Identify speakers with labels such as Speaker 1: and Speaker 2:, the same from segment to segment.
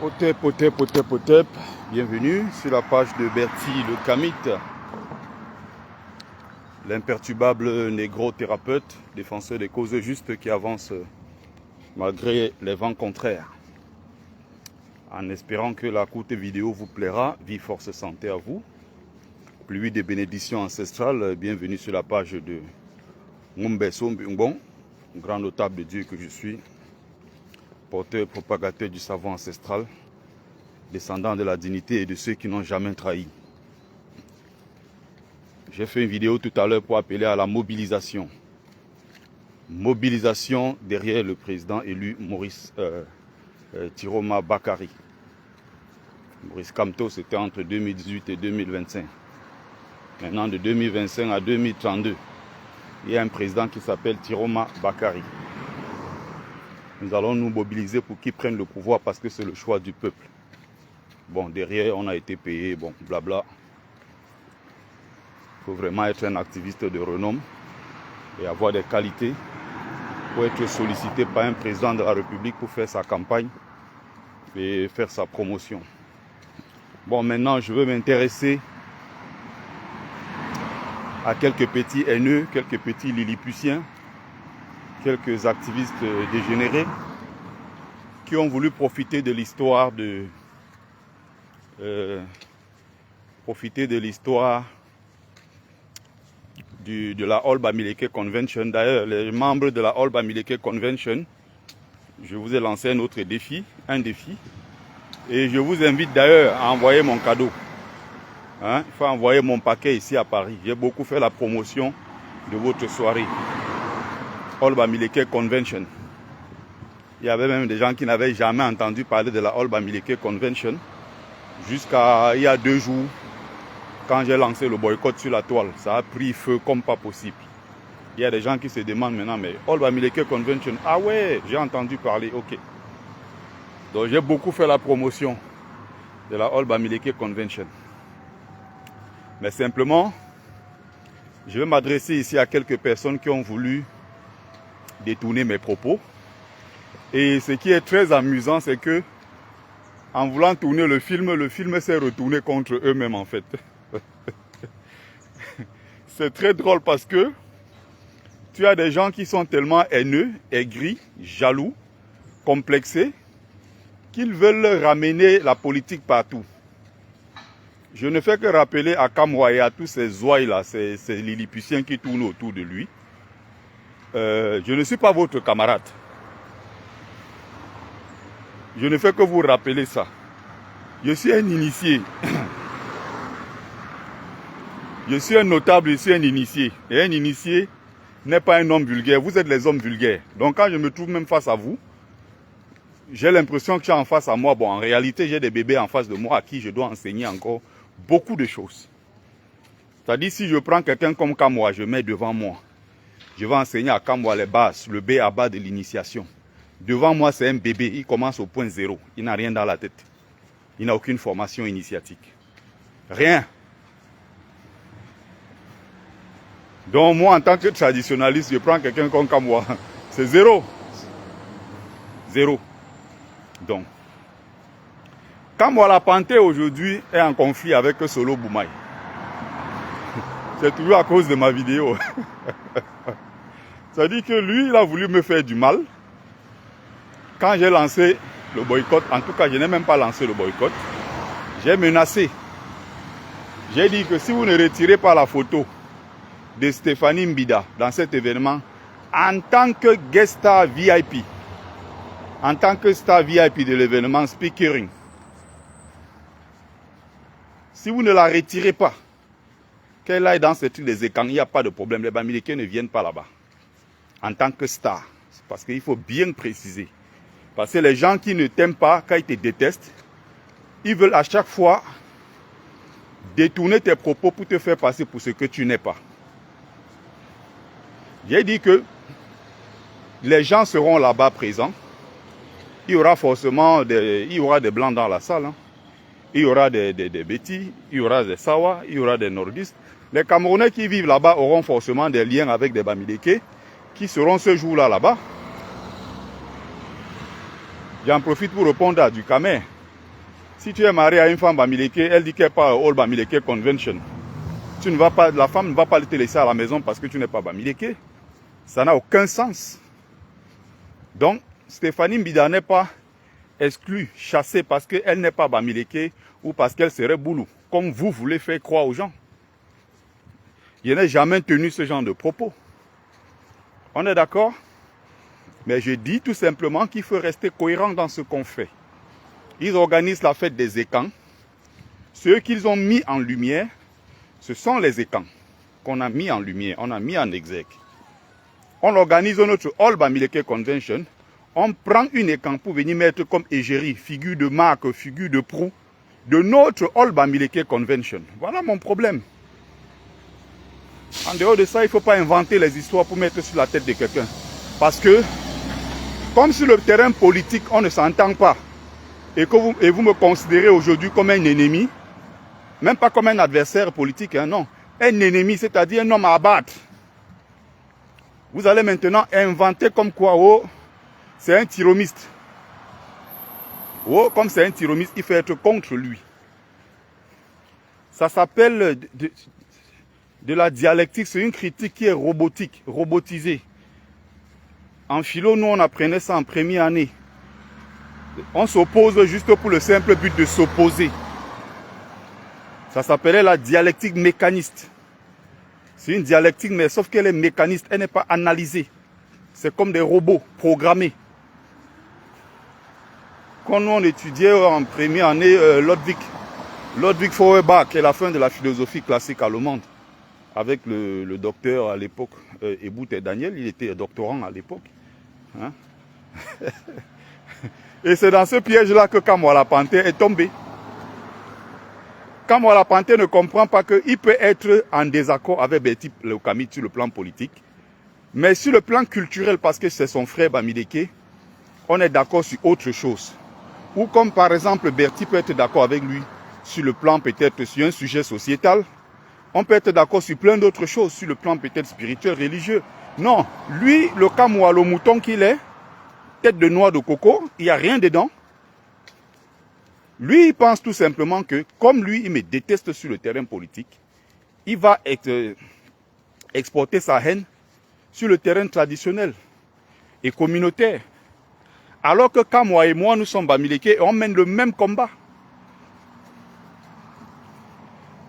Speaker 1: Potep. Bienvenue sur la page de Bertie le Kamite, l'imperturbable négro-thérapeute, défenseur des causes justes qui avance malgré les vents contraires. En espérant que la courte vidéo vous plaira, vie, force, santé à vous. Pluie de bénédictions ancestrales, bienvenue sur la page de Ngombeso Mbungbon, grand notable de Dieu que je suis, porteur propagateur du savoir ancestral, descendant de la dignité et de ceux qui n'ont jamais trahi. J'ai fait une vidéo tout à l'heure pour appeler à la mobilisation. Mobilisation derrière le président élu Maurice Tiroma Bakari. Maurice Kamto, c'était entre 2018 et 2025. Maintenant, de 2025 à 2032, il y a un président qui s'appelle Tiroma Bakari. Nous allons nous mobiliser pour qu'il prenne le pouvoir parce que c'est le choix du peuple. Bon, derrière, on a été payé, bon, blabla. Il faut vraiment être un activiste de renom et avoir des qualités pour être sollicité par un président de la République pour faire sa campagne et faire sa promotion. Bon, maintenant, je veux m'intéresser à quelques petits haineux, quelques petits lilliputiens, quelques activistes dégénérés qui ont voulu profiter de l'histoire de la All Bamileke Convention. D'ailleurs, les membres de la All Bamileke Convention, je vous ai lancé un autre défi, et je vous invite d'ailleurs à envoyer mon cadeau. Il faut envoyer mon paquet ici à Paris. J'ai beaucoup fait la promotion de votre soirée. All Bamileke Convention. Il y avait même des gens qui n'avaient jamais entendu parler de la All Bamileke Convention jusqu'à il y a 2 jours quand j'ai lancé le boycott sur la toile. Ça a pris feu comme pas possible. Il y a des gens qui se demandent maintenant, mais All Bamileke Convention, ah ouais, j'ai entendu parler, ok. Donc j'ai beaucoup fait la promotion de la All Bamileke Convention. Mais simplement, je vais m'adresser ici à quelques personnes qui ont voulu détourner mes propos. Et ce qui est très amusant, c'est que en voulant tourner le film s'est retourné contre eux-mêmes en fait. C'est très drôle parce que tu as des gens qui sont tellement haineux, aigris, jaloux, complexés, qu'ils veulent ramener la politique partout. Je ne fais que rappeler à Kamwa et à tous ces ouailles-là, ces lilliputiens qui tournent autour de lui. Je ne suis pas votre camarade. Je ne fais que vous rappeler ça. Je suis un initié. Je suis un notable, je suis un initié. Et un initié n'est pas un homme vulgaire. Vous êtes les hommes vulgaires. Donc quand je me trouve même face à vous, j'ai l'impression que tu es en face à moi. Bon, en réalité, j'ai des bébés en face de moi à qui je dois enseigner encore beaucoup de choses. C'est-à-dire, si je prends quelqu'un comme Kamwa, je mets devant moi. Je vais enseigner à Kamwa les bases, le B à bas de l'initiation. Devant moi, c'est un bébé. Il commence au point 0. Il n'a rien dans la tête. Il n'a aucune formation initiatique. Rien. Donc moi, en tant que traditionnaliste, je prends quelqu'un comme Kamwa. C'est 0. 0. Donc, Kamwa la Panthée aujourd'hui est en conflit avec Solo Boumaï. C'est toujours à cause de ma vidéo. Ça dit que lui, il a voulu me faire du mal. Quand j'ai lancé le boycott, en tout cas, je n'ai même pas lancé le boycott, j'ai menacé. J'ai dit que si vous ne retirez pas la photo de Stéphanie Mbida dans cet événement, en tant que guest star VIP, en tant que star VIP de l'événement Speakering, si vous ne la retirez pas, qu'elle aille dans ce truc des écrans, il n'y a pas de problème. Les Bamileke ne viennent pas là-bas. En tant que star. Parce qu'il faut bien préciser. Parce que les gens qui ne t'aiment pas, quand ils te détestent, ils veulent à chaque fois détourner tes propos pour te faire passer pour ce que tu n'es pas. J'ai dit que les gens seront là-bas présents. Il y aura forcément des blancs dans la salle. Il y aura des Bétis, il y aura des Sawa, il y aura des nordistes. Les Camerounais qui vivent là-bas auront forcément des liens avec des Bamileke qui seront ce jour-là là-bas. J'en profite pour répondre à du Camer. Si tu es marié à une femme Bamileke, elle dit qu'elle n'est pas All Bamileke Convention. Tu ne vas pas, la femme ne va pas te laisser à la maison parce que tu n'es pas Bamileke. Ça n'a aucun sens. Donc, Stéphanie Mbida n'est pas exclue, chassée parce qu'elle n'est pas Bamileke ou parce qu'elle serait Boulou, comme vous voulez faire croire aux gens. Je n'ai jamais tenu ce genre de propos. On est d'accord? Mais je dis tout simplement qu'il faut rester cohérent dans ce qu'on fait. Ils organisent la fête des écans. Ceux qu'ils ont mis en lumière, ce sont les écans qu'on a mis en lumière, on a mis en exergue. On organise notre All Bamileke Convention. On prend une écan pour venir mettre comme égérie, figure de marque, figure de proue, de notre All Bamileke Convention. Voilà mon problème. En dehors de ça, il ne faut pas inventer les histoires pour mettre sur la tête de quelqu'un. Parce que, comme sur le terrain politique, on ne s'entend pas, et vous me considérez aujourd'hui comme un ennemi, même pas comme un adversaire politique, hein, non. Un ennemi, c'est-à-dire un homme à abattre. Vous allez maintenant inventer comme quoi, oh, c'est un tyromiste. Oh, comme c'est un tyromiste, il faut être contre lui. Ça s'appelle de la dialectique, c'est une critique qui est robotique, robotisée. En philo, nous, on apprenait ça en première année. On s'oppose juste pour le simple but de s'opposer. Ça s'appelait la dialectique mécaniste. C'est une dialectique, mais sauf qu'elle est mécaniste, elle n'est pas analysée. C'est comme des robots programmés. Quand nous, on étudiait en première année Ludwig Feuerbach, qui est la fin de la philosophie classique allemande, avec le docteur à l'époque, Ebout et Daniel, il était doctorant à l'époque. Hein? Et c'est dans ce piège-là que Kamwala Panté est tombé. Kamwala Panté ne comprend pas qu'il peut être en désaccord avec Berti Leokamit sur le plan politique, mais sur le plan culturel, parce que c'est son frère Bamileke, on est d'accord sur autre chose. Ou comme par exemple Berti peut être d'accord avec lui sur le plan peut-être sur un sujet sociétal, on peut être d'accord sur plein d'autres choses, sur le plan peut-être spirituel, religieux. Non, lui, le Kamwa, le mouton qu'il est, tête de noix de coco, il n'y a rien dedans. Lui, il pense tout simplement que, comme lui, il me déteste sur le terrain politique, il va exporter sa haine sur le terrain traditionnel et communautaire. Alors que Kamwa et moi, nous sommes Bamileke et on mène le même combat.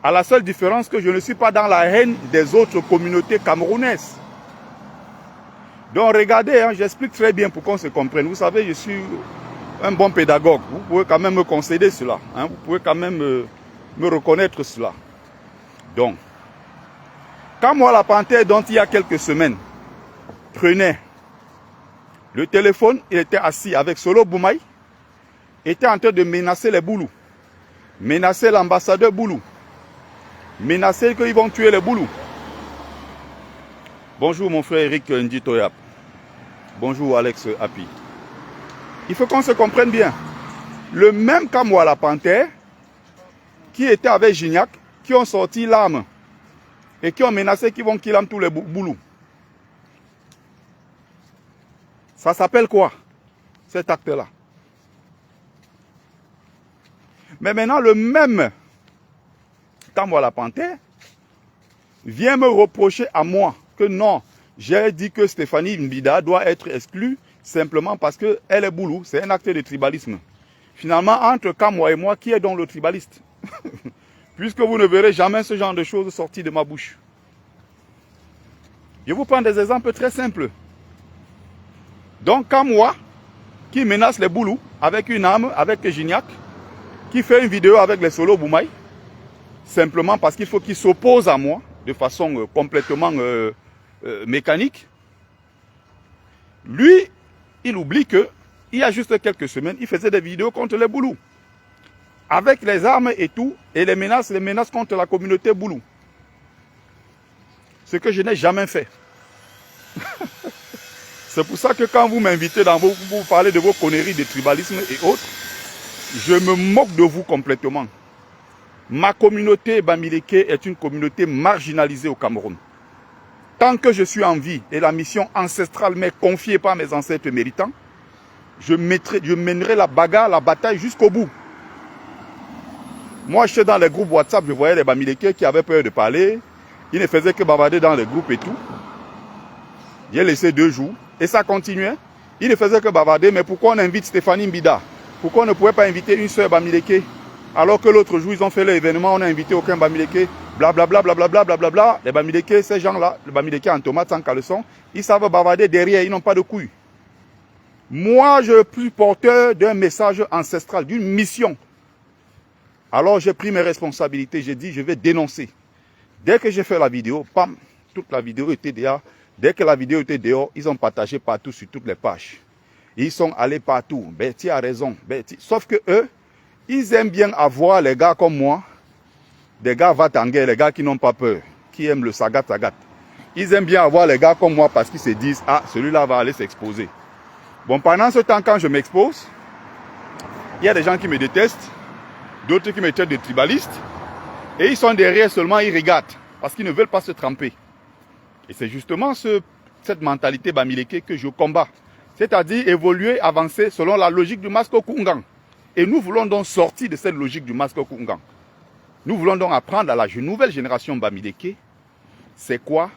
Speaker 1: À la seule différence que je ne suis pas dans la haine des autres communautés camerounaises. Donc regardez, hein, j'explique très bien pour qu'on se comprenne. Vous savez, je suis un bon pédagogue. Vous pouvez quand même me concéder cela. Hein, vous pouvez quand même me reconnaître cela. Donc, Kamwala Panté, dont il y a quelques semaines, prenait le téléphone, il était assis avec Solo Boumaï, était en train de menacer les Boulous, menacer l'ambassadeur Boulou, menacer qu'ils vont tuer les Boulous. Bonjour mon frère Eric Nditoyap. Bonjour Alex Api. Il faut qu'on se comprenne bien. Le même Kamwala Panté qui était avec Gignac, qui ont sorti l'arme et qui ont menacé qu'ils vont killer tous les Boulous. Ça s'appelle quoi, cet acte-là? Mais maintenant, le même Kamwala Panté vient me reprocher à moi que non, j'ai dit que Stéphanie Mbida doit être exclue simplement parce qu'elle est Boulou. C'est un acte de tribalisme. Finalement, entre Kamwa et moi, qui est donc le tribaliste? Puisque vous ne verrez jamais ce genre de choses sortir de ma bouche. Je vous prends des exemples très simples. Donc, Kamwa, qui menace les Boulous avec une arme, avec Gignac, qui fait une vidéo avec les Solo Boumaï, simplement parce qu'il faut qu'il s'oppose à moi, de façon complètement mécanique. Lui, il oublie que il y a juste quelques semaines, il faisait des vidéos contre les Boulous. Avec les armes et tout, et les menaces contre la communauté Boulou. Ce que je n'ai jamais fait. C'est pour ça que quand vous m'invitez dans vous parlez de vos conneries de tribalisme et autres, je me moque de vous complètement. Ma communauté Bamileke est une communauté marginalisée au Cameroun. Tant que je suis en vie et la mission ancestrale m'est confiée par mes ancêtres méritants, je mènerai la bagarre, la bataille jusqu'au bout. Moi, j'étais dans les groupes WhatsApp, je voyais les Bamileke qui avaient peur de parler. Ils ne faisaient que bavarder dans les groupes et tout. J'ai laissé 2 jours et ça continuait. Ils ne faisaient que bavarder, mais pourquoi on invite Stéphanie Mbida? Pourquoi on ne pouvait pas inviter une seule Bamileke? Alors que l'autre jour, ils ont fait l'événement, on n'a invité aucun Bamileke. Blablabla, blablabla, blablabla. Les Bamileke, ces gens-là, les Bamileke en tomate, sans caleçon, ils savent bavarder derrière, ils n'ont pas de couilles. Moi, je suis porteur d'un message ancestral, d'une mission. Alors j'ai pris mes responsabilités, j'ai dit je vais dénoncer. Dès que j'ai fait la vidéo, pam, toute la vidéo était dehors. Dès que la vidéo était dehors, ils ont partagé partout sur toutes les pages. Ils sont allés partout. Betty a raison. Betty. Sauf que eux, ils aiment bien avoir les gars comme moi, des gars vatangais, les gars qui n'ont pas peur, qui aiment le sagat-sagat. Ils aiment bien avoir les gars comme moi parce qu'ils se disent, ah, celui-là va aller s'exposer. Bon, pendant ce temps, quand je m'expose, il y a des gens qui me détestent, d'autres qui me traitent de tribaliste, et ils sont derrière seulement, ils regardent, parce qu'ils ne veulent pas se tremper. Et c'est justement cette mentalité Bamileke que je combats. C'est-à-dire évoluer, avancer selon la logique du masque Kungan. Et nous voulons donc sortir de cette logique du masque Kungan. Nous voulons donc apprendre à la nouvelle génération Bamileke, c'est quoi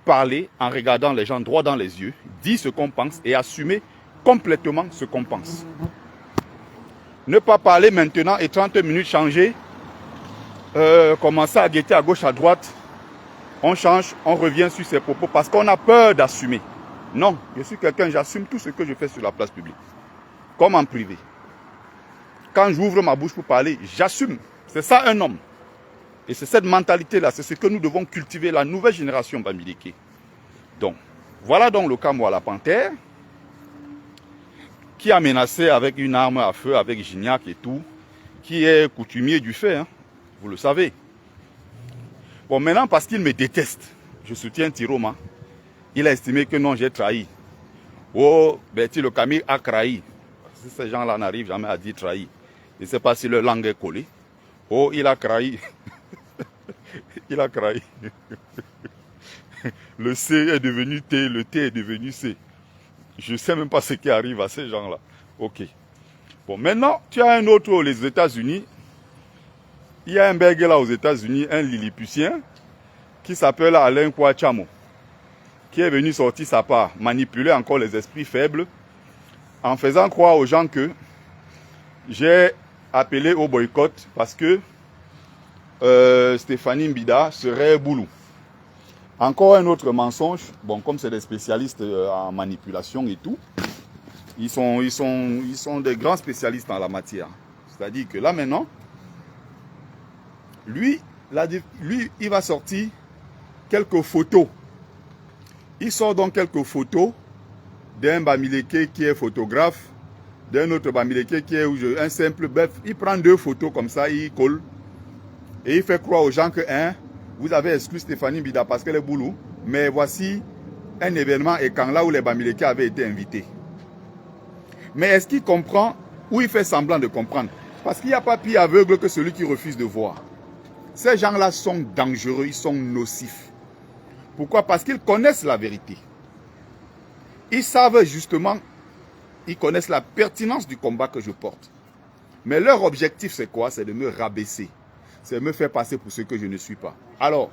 Speaker 1: parler en regardant les gens droit dans les yeux, dire ce qu'on pense et assumer complètement ce qu'on pense. Ne pas parler maintenant et 30 minutes changer, commencer à guetter à gauche, à droite, on change, on revient sur ses propos parce qu'on a peur d'assumer. Non, je suis quelqu'un, j'assume tout ce que je fais sur la place publique, comme en privé. Quand j'ouvre ma bouche pour parler, j'assume. C'est ça un homme. Et c'est cette mentalité-là, c'est ce que nous devons cultiver, la nouvelle génération Bamileke. Donc, voilà donc le cas moi, la panthère, qui a menacé avec une arme à feu, avec Gignac et tout, qui est coutumier du fait, hein, vous le savez. Bon, maintenant, parce qu'il me déteste, je soutiens Tiroma. Il a estimé que non, j'ai trahi. Oh, Betty le Camille a trahi. Si ces gens-là n'arrivent jamais à dire trahi, je ne sais pas si leur langue est collée. Oh, il a trahi. Il a trahi. Le C est devenu T, le T est devenu C. Je ne sais même pas ce qui arrive à ces gens-là. Ok. Bon, maintenant, tu as un autre aux États-Unis. Il y a un berger là aux États-Unis, un Lilliputien, qui s'appelle Alain Kouachamo, qui est venu sortir sa part, manipuler encore les esprits faibles, en faisant croire aux gens que j'ai appelé au boycott parce que Stéphanie Mbida serait boulou. Encore un autre mensonge, bon, comme c'est des spécialistes en manipulation et tout, ils sont des grands spécialistes en la matière. C'est-à-dire que là maintenant, lui, il va sortir quelques photos. Il sort donc quelques photos d'un Bamileke qui est photographe, d'un autre Bamileke qui est un simple bœuf. Il prend 2 photos comme ça, il colle. Et il fait croire aux gens que, hein, vous avez exclu Stéphanie Mbida parce qu'elle est boulou, mais voici un événement et quand là où les Bamileke avaient été invités. Mais est-ce qu'il comprend ou il fait semblant de comprendre? Parce qu'il n'y a pas pire aveugle que celui qui refuse de voir. Ces gens-là sont dangereux, ils sont nocifs. Pourquoi? Parce qu'ils connaissent la vérité. Ils savent justement, ils connaissent la pertinence du combat que je porte. Mais leur objectif, c'est quoi? C'est de me rabaisser. C'est de me faire passer pour ce que je ne suis pas. Alors,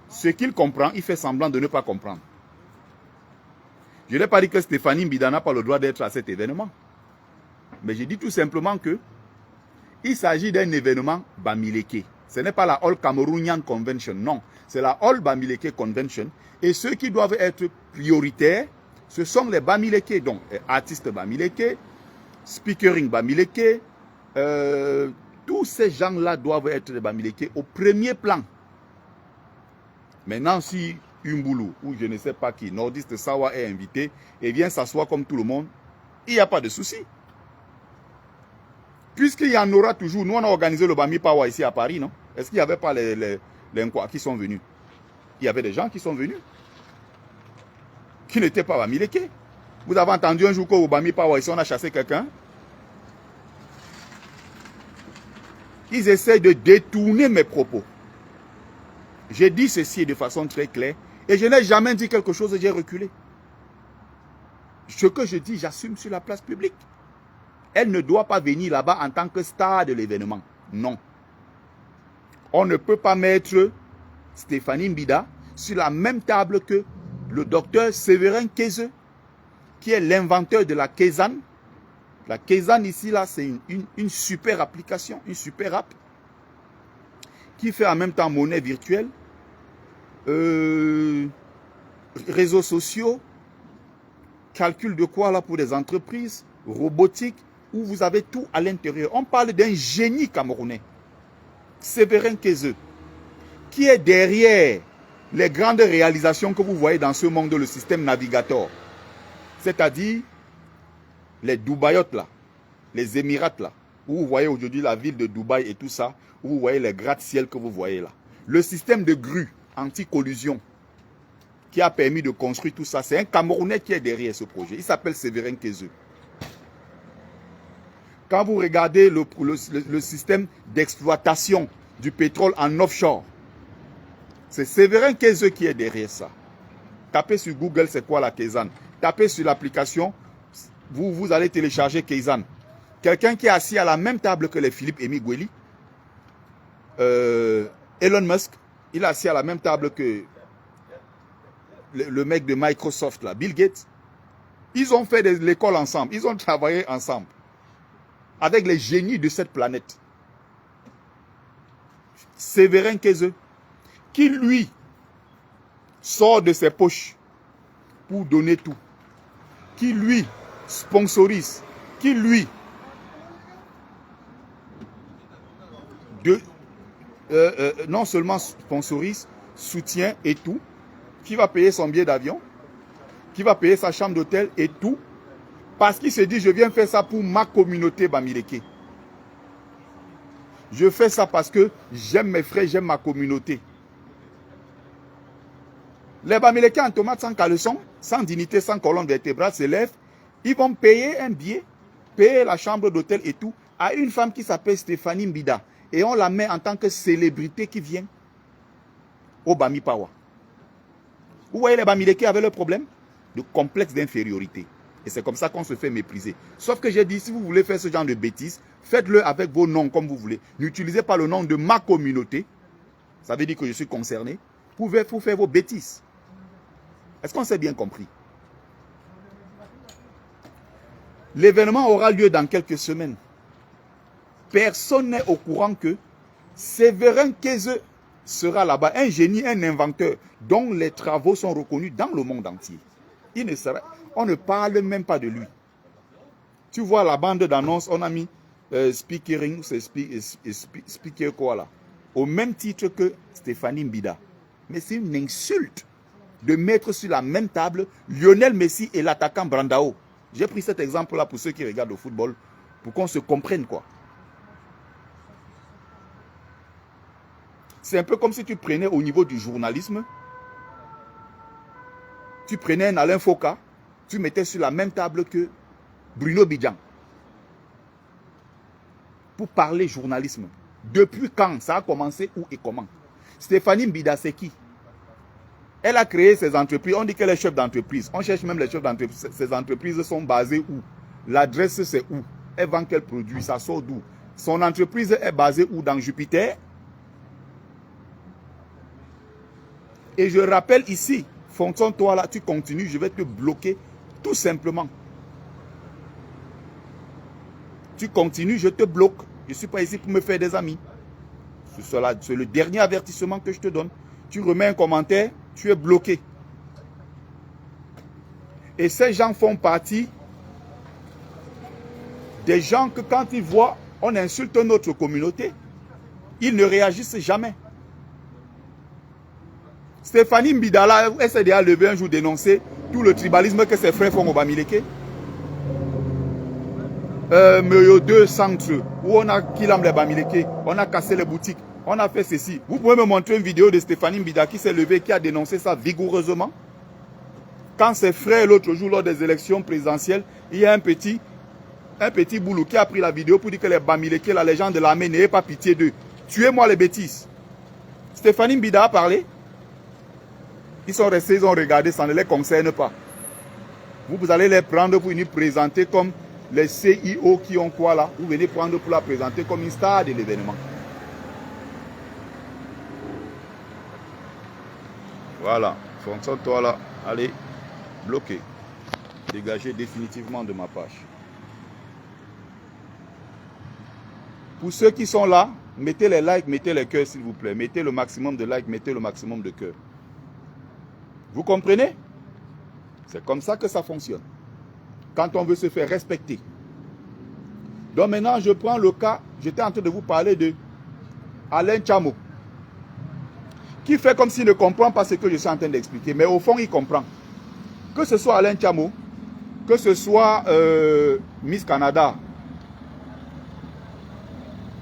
Speaker 1: ce qu'il comprend, il fait semblant de ne pas comprendre. Je n'ai pas dit que Stéphanie Mbida n'a pas le droit d'être à cet événement. Mais j'ai dit tout simplement que il s'agit d'un événement Bamileke. Ce n'est pas la All Cameroonian Convention, non. C'est la All Bamileke Convention. Et ceux qui doivent être prioritaires, ce sont les Bamileke. Donc, artistes Bamileke, speakering Bamileke, tous ces gens-là doivent être des Bamileke au premier plan. Maintenant, si Umboulou ou je ne sais pas qui, Nordiste Sawa est invité et vient s'asseoir comme tout le monde, il n'y a pas de souci. Puisqu'il y en aura toujours, nous on a organisé le Bami Power ici à Paris, non? Est-ce qu'il n'y avait pas les Nkwa qui sont venus? Il y avait des gens qui sont venus, qui n'étaient pas Bamileke. Vous avez entendu un jour qu'au Bami Power ici on a chassé quelqu'un? Ils essaient de détourner mes propos. J'ai dit ceci de façon très claire et je n'ai jamais dit quelque chose et j'ai reculé. Ce que je dis, j'assume sur la place publique. Elle ne doit pas venir là-bas en tant que star de l'événement. Non. On ne peut pas mettre Stéphanie Mbida sur la même table que le docteur Séverin Keze, qui est l'inventeur de la Kezan. La Kezan ici, là, c'est une super application, une super app, qui fait en même temps monnaie virtuelle, réseaux sociaux, calcul de quoi là pour des entreprises, robotique, où vous avez tout à l'intérieur. On parle d'un génie camerounais, Séverin Keze, qui est derrière les grandes réalisations que vous voyez dans ce monde, le système navigateur. C'est-à-dire les Dubaïotes là, les Émirats là, où vous voyez aujourd'hui la ville de Dubaï et tout ça, où vous voyez les gratte-ciel que vous voyez là. Le système de grue anti-collusion qui a permis de construire tout ça, c'est un Camerounais qui est derrière ce projet. Il s'appelle Séverin Keze. Quand vous regardez le système d'exploitation du pétrole en offshore, c'est Séverin Keze qui est derrière ça. Tapez sur Google, c'est quoi la Kezan? Tapez sur l'application, vous allez télécharger Kezan. Quelqu'un qui est assis à la même table que les Philippe Emeagwali, Elon Musk, il est assis à la même table que le mec de Microsoft, là, Bill Gates. Ils ont fait l'école ensemble, ils ont travaillé ensemble avec les génies de cette planète. Séverin Keze, qui lui sort de ses poches pour donner tout, qui lui sponsorise, qui lui non seulement sponsorise, soutient et tout, qui va payer son billet d'avion, qui va payer sa chambre d'hôtel et tout, parce qu'il se dit, je viens faire ça pour ma communauté Bamileke. Je fais ça parce que j'aime mes frères, j'aime ma communauté. Les Bamileke en tomate sans caleçon, sans dignité, sans colonne vertébrale se lèvent, ils vont payer un billet, payer la chambre d'hôtel et tout, à une femme qui s'appelle Stéphanie Mbida. Et on la met en tant que célébrité qui vient au Bami Pawa. Vous voyez, les Bamileke avaient le problème de complexe d'infériorité. Et c'est comme ça qu'on se fait mépriser. Sauf que j'ai dit, si vous voulez faire ce genre de bêtises, faites-le avec vos noms comme vous voulez. N'utilisez pas le nom de ma communauté. Ça veut dire que je suis concerné. Pour faire vos bêtises. Est-ce qu'on s'est bien compris? L'événement aura lieu dans quelques semaines. Personne n'est au courant que Séverin Keze sera là-bas. Un génie, un inventeur dont les travaux sont reconnus dans le monde entier. On ne parle même pas de lui. Tu vois la bande d'annonce, on a mis speaker quoi là, au même titre que Stéphanie Mbida. Mais c'est une insulte de mettre sur la même table Lionel Messi et l'attaquant Brandao. J'ai pris cet exemple-là pour ceux qui regardent le football, pour qu'on se comprenne quoi. C'est un peu comme si tu prenais au niveau du journalisme, tu prenais un Alain Foka, tu mettais sur la même table que Bruno Bidjan. Pour parler journalisme. Depuis quand ça a commencé, où et comment? Stéphanie Mbida, c'est qui? Elle a créé ses entreprises. On dit qu'elle est chef d'entreprise. On cherche même les chefs d'entreprise. Ces entreprises sont basées où? L'adresse, c'est où? Elle vend quel produit? Ça sort d'où? Son entreprise est basée où? Dans Jupiter. Et je rappelle ici, fonctionne-toi là, tu continues, je vais te bloquer tout simplement. Tu continues, je te bloque. Je ne suis pas ici pour me faire des amis. C'est le dernier avertissement que je te donne. Tu remets un commentaire, tu es bloqué. Et ces gens font partie des gens que quand ils voient, on insulte notre communauté, ils ne réagissent jamais. Stéphanie Mbida, elle s'est déjà levée un jour dénoncer tout le tribalisme que ses frères font au Bamileke. Mais il y a 2 centres où on a killam les Bamileke, on a cassé les boutiques, on a fait ceci. Vous pouvez me montrer une vidéo de Stéphanie Mbida qui s'est levée, qui a dénoncé ça vigoureusement. Quand ses frères, l'autre jour, lors des élections présidentielles, il y a un petit boulot qui a pris la vidéo pour dire que les Bamileke, là, les gens de l'armée, n'ayez pas pitié d'eux. Tuez-moi les bêtises. Stéphanie Mbida a parlé. Ils sont restés, ils ont regardé, ça ne les concerne pas. Vous allez les prendre pour nous présenter comme les CIO qui ont quoi là, vous venez prendre pour la présenter comme une star de l'événement. Voilà, fonçonne-toi là, allez, bloqué. Dégagez définitivement de ma page. Pour ceux qui sont là, mettez les likes, mettez les cœurs s'il vous plaît. Mettez le maximum de likes, mettez le maximum de cœurs. Vous comprenez? C'est comme ça que ça fonctionne. Quand on veut se faire respecter. Donc maintenant, je prends le cas, j'étais en train de vous parler de Alain Tchamo, qui fait comme s'il ne comprend pas ce que je suis en train d'expliquer, mais au fond, il comprend. Que ce soit Alain Tchamo, que ce soit Miss Canada,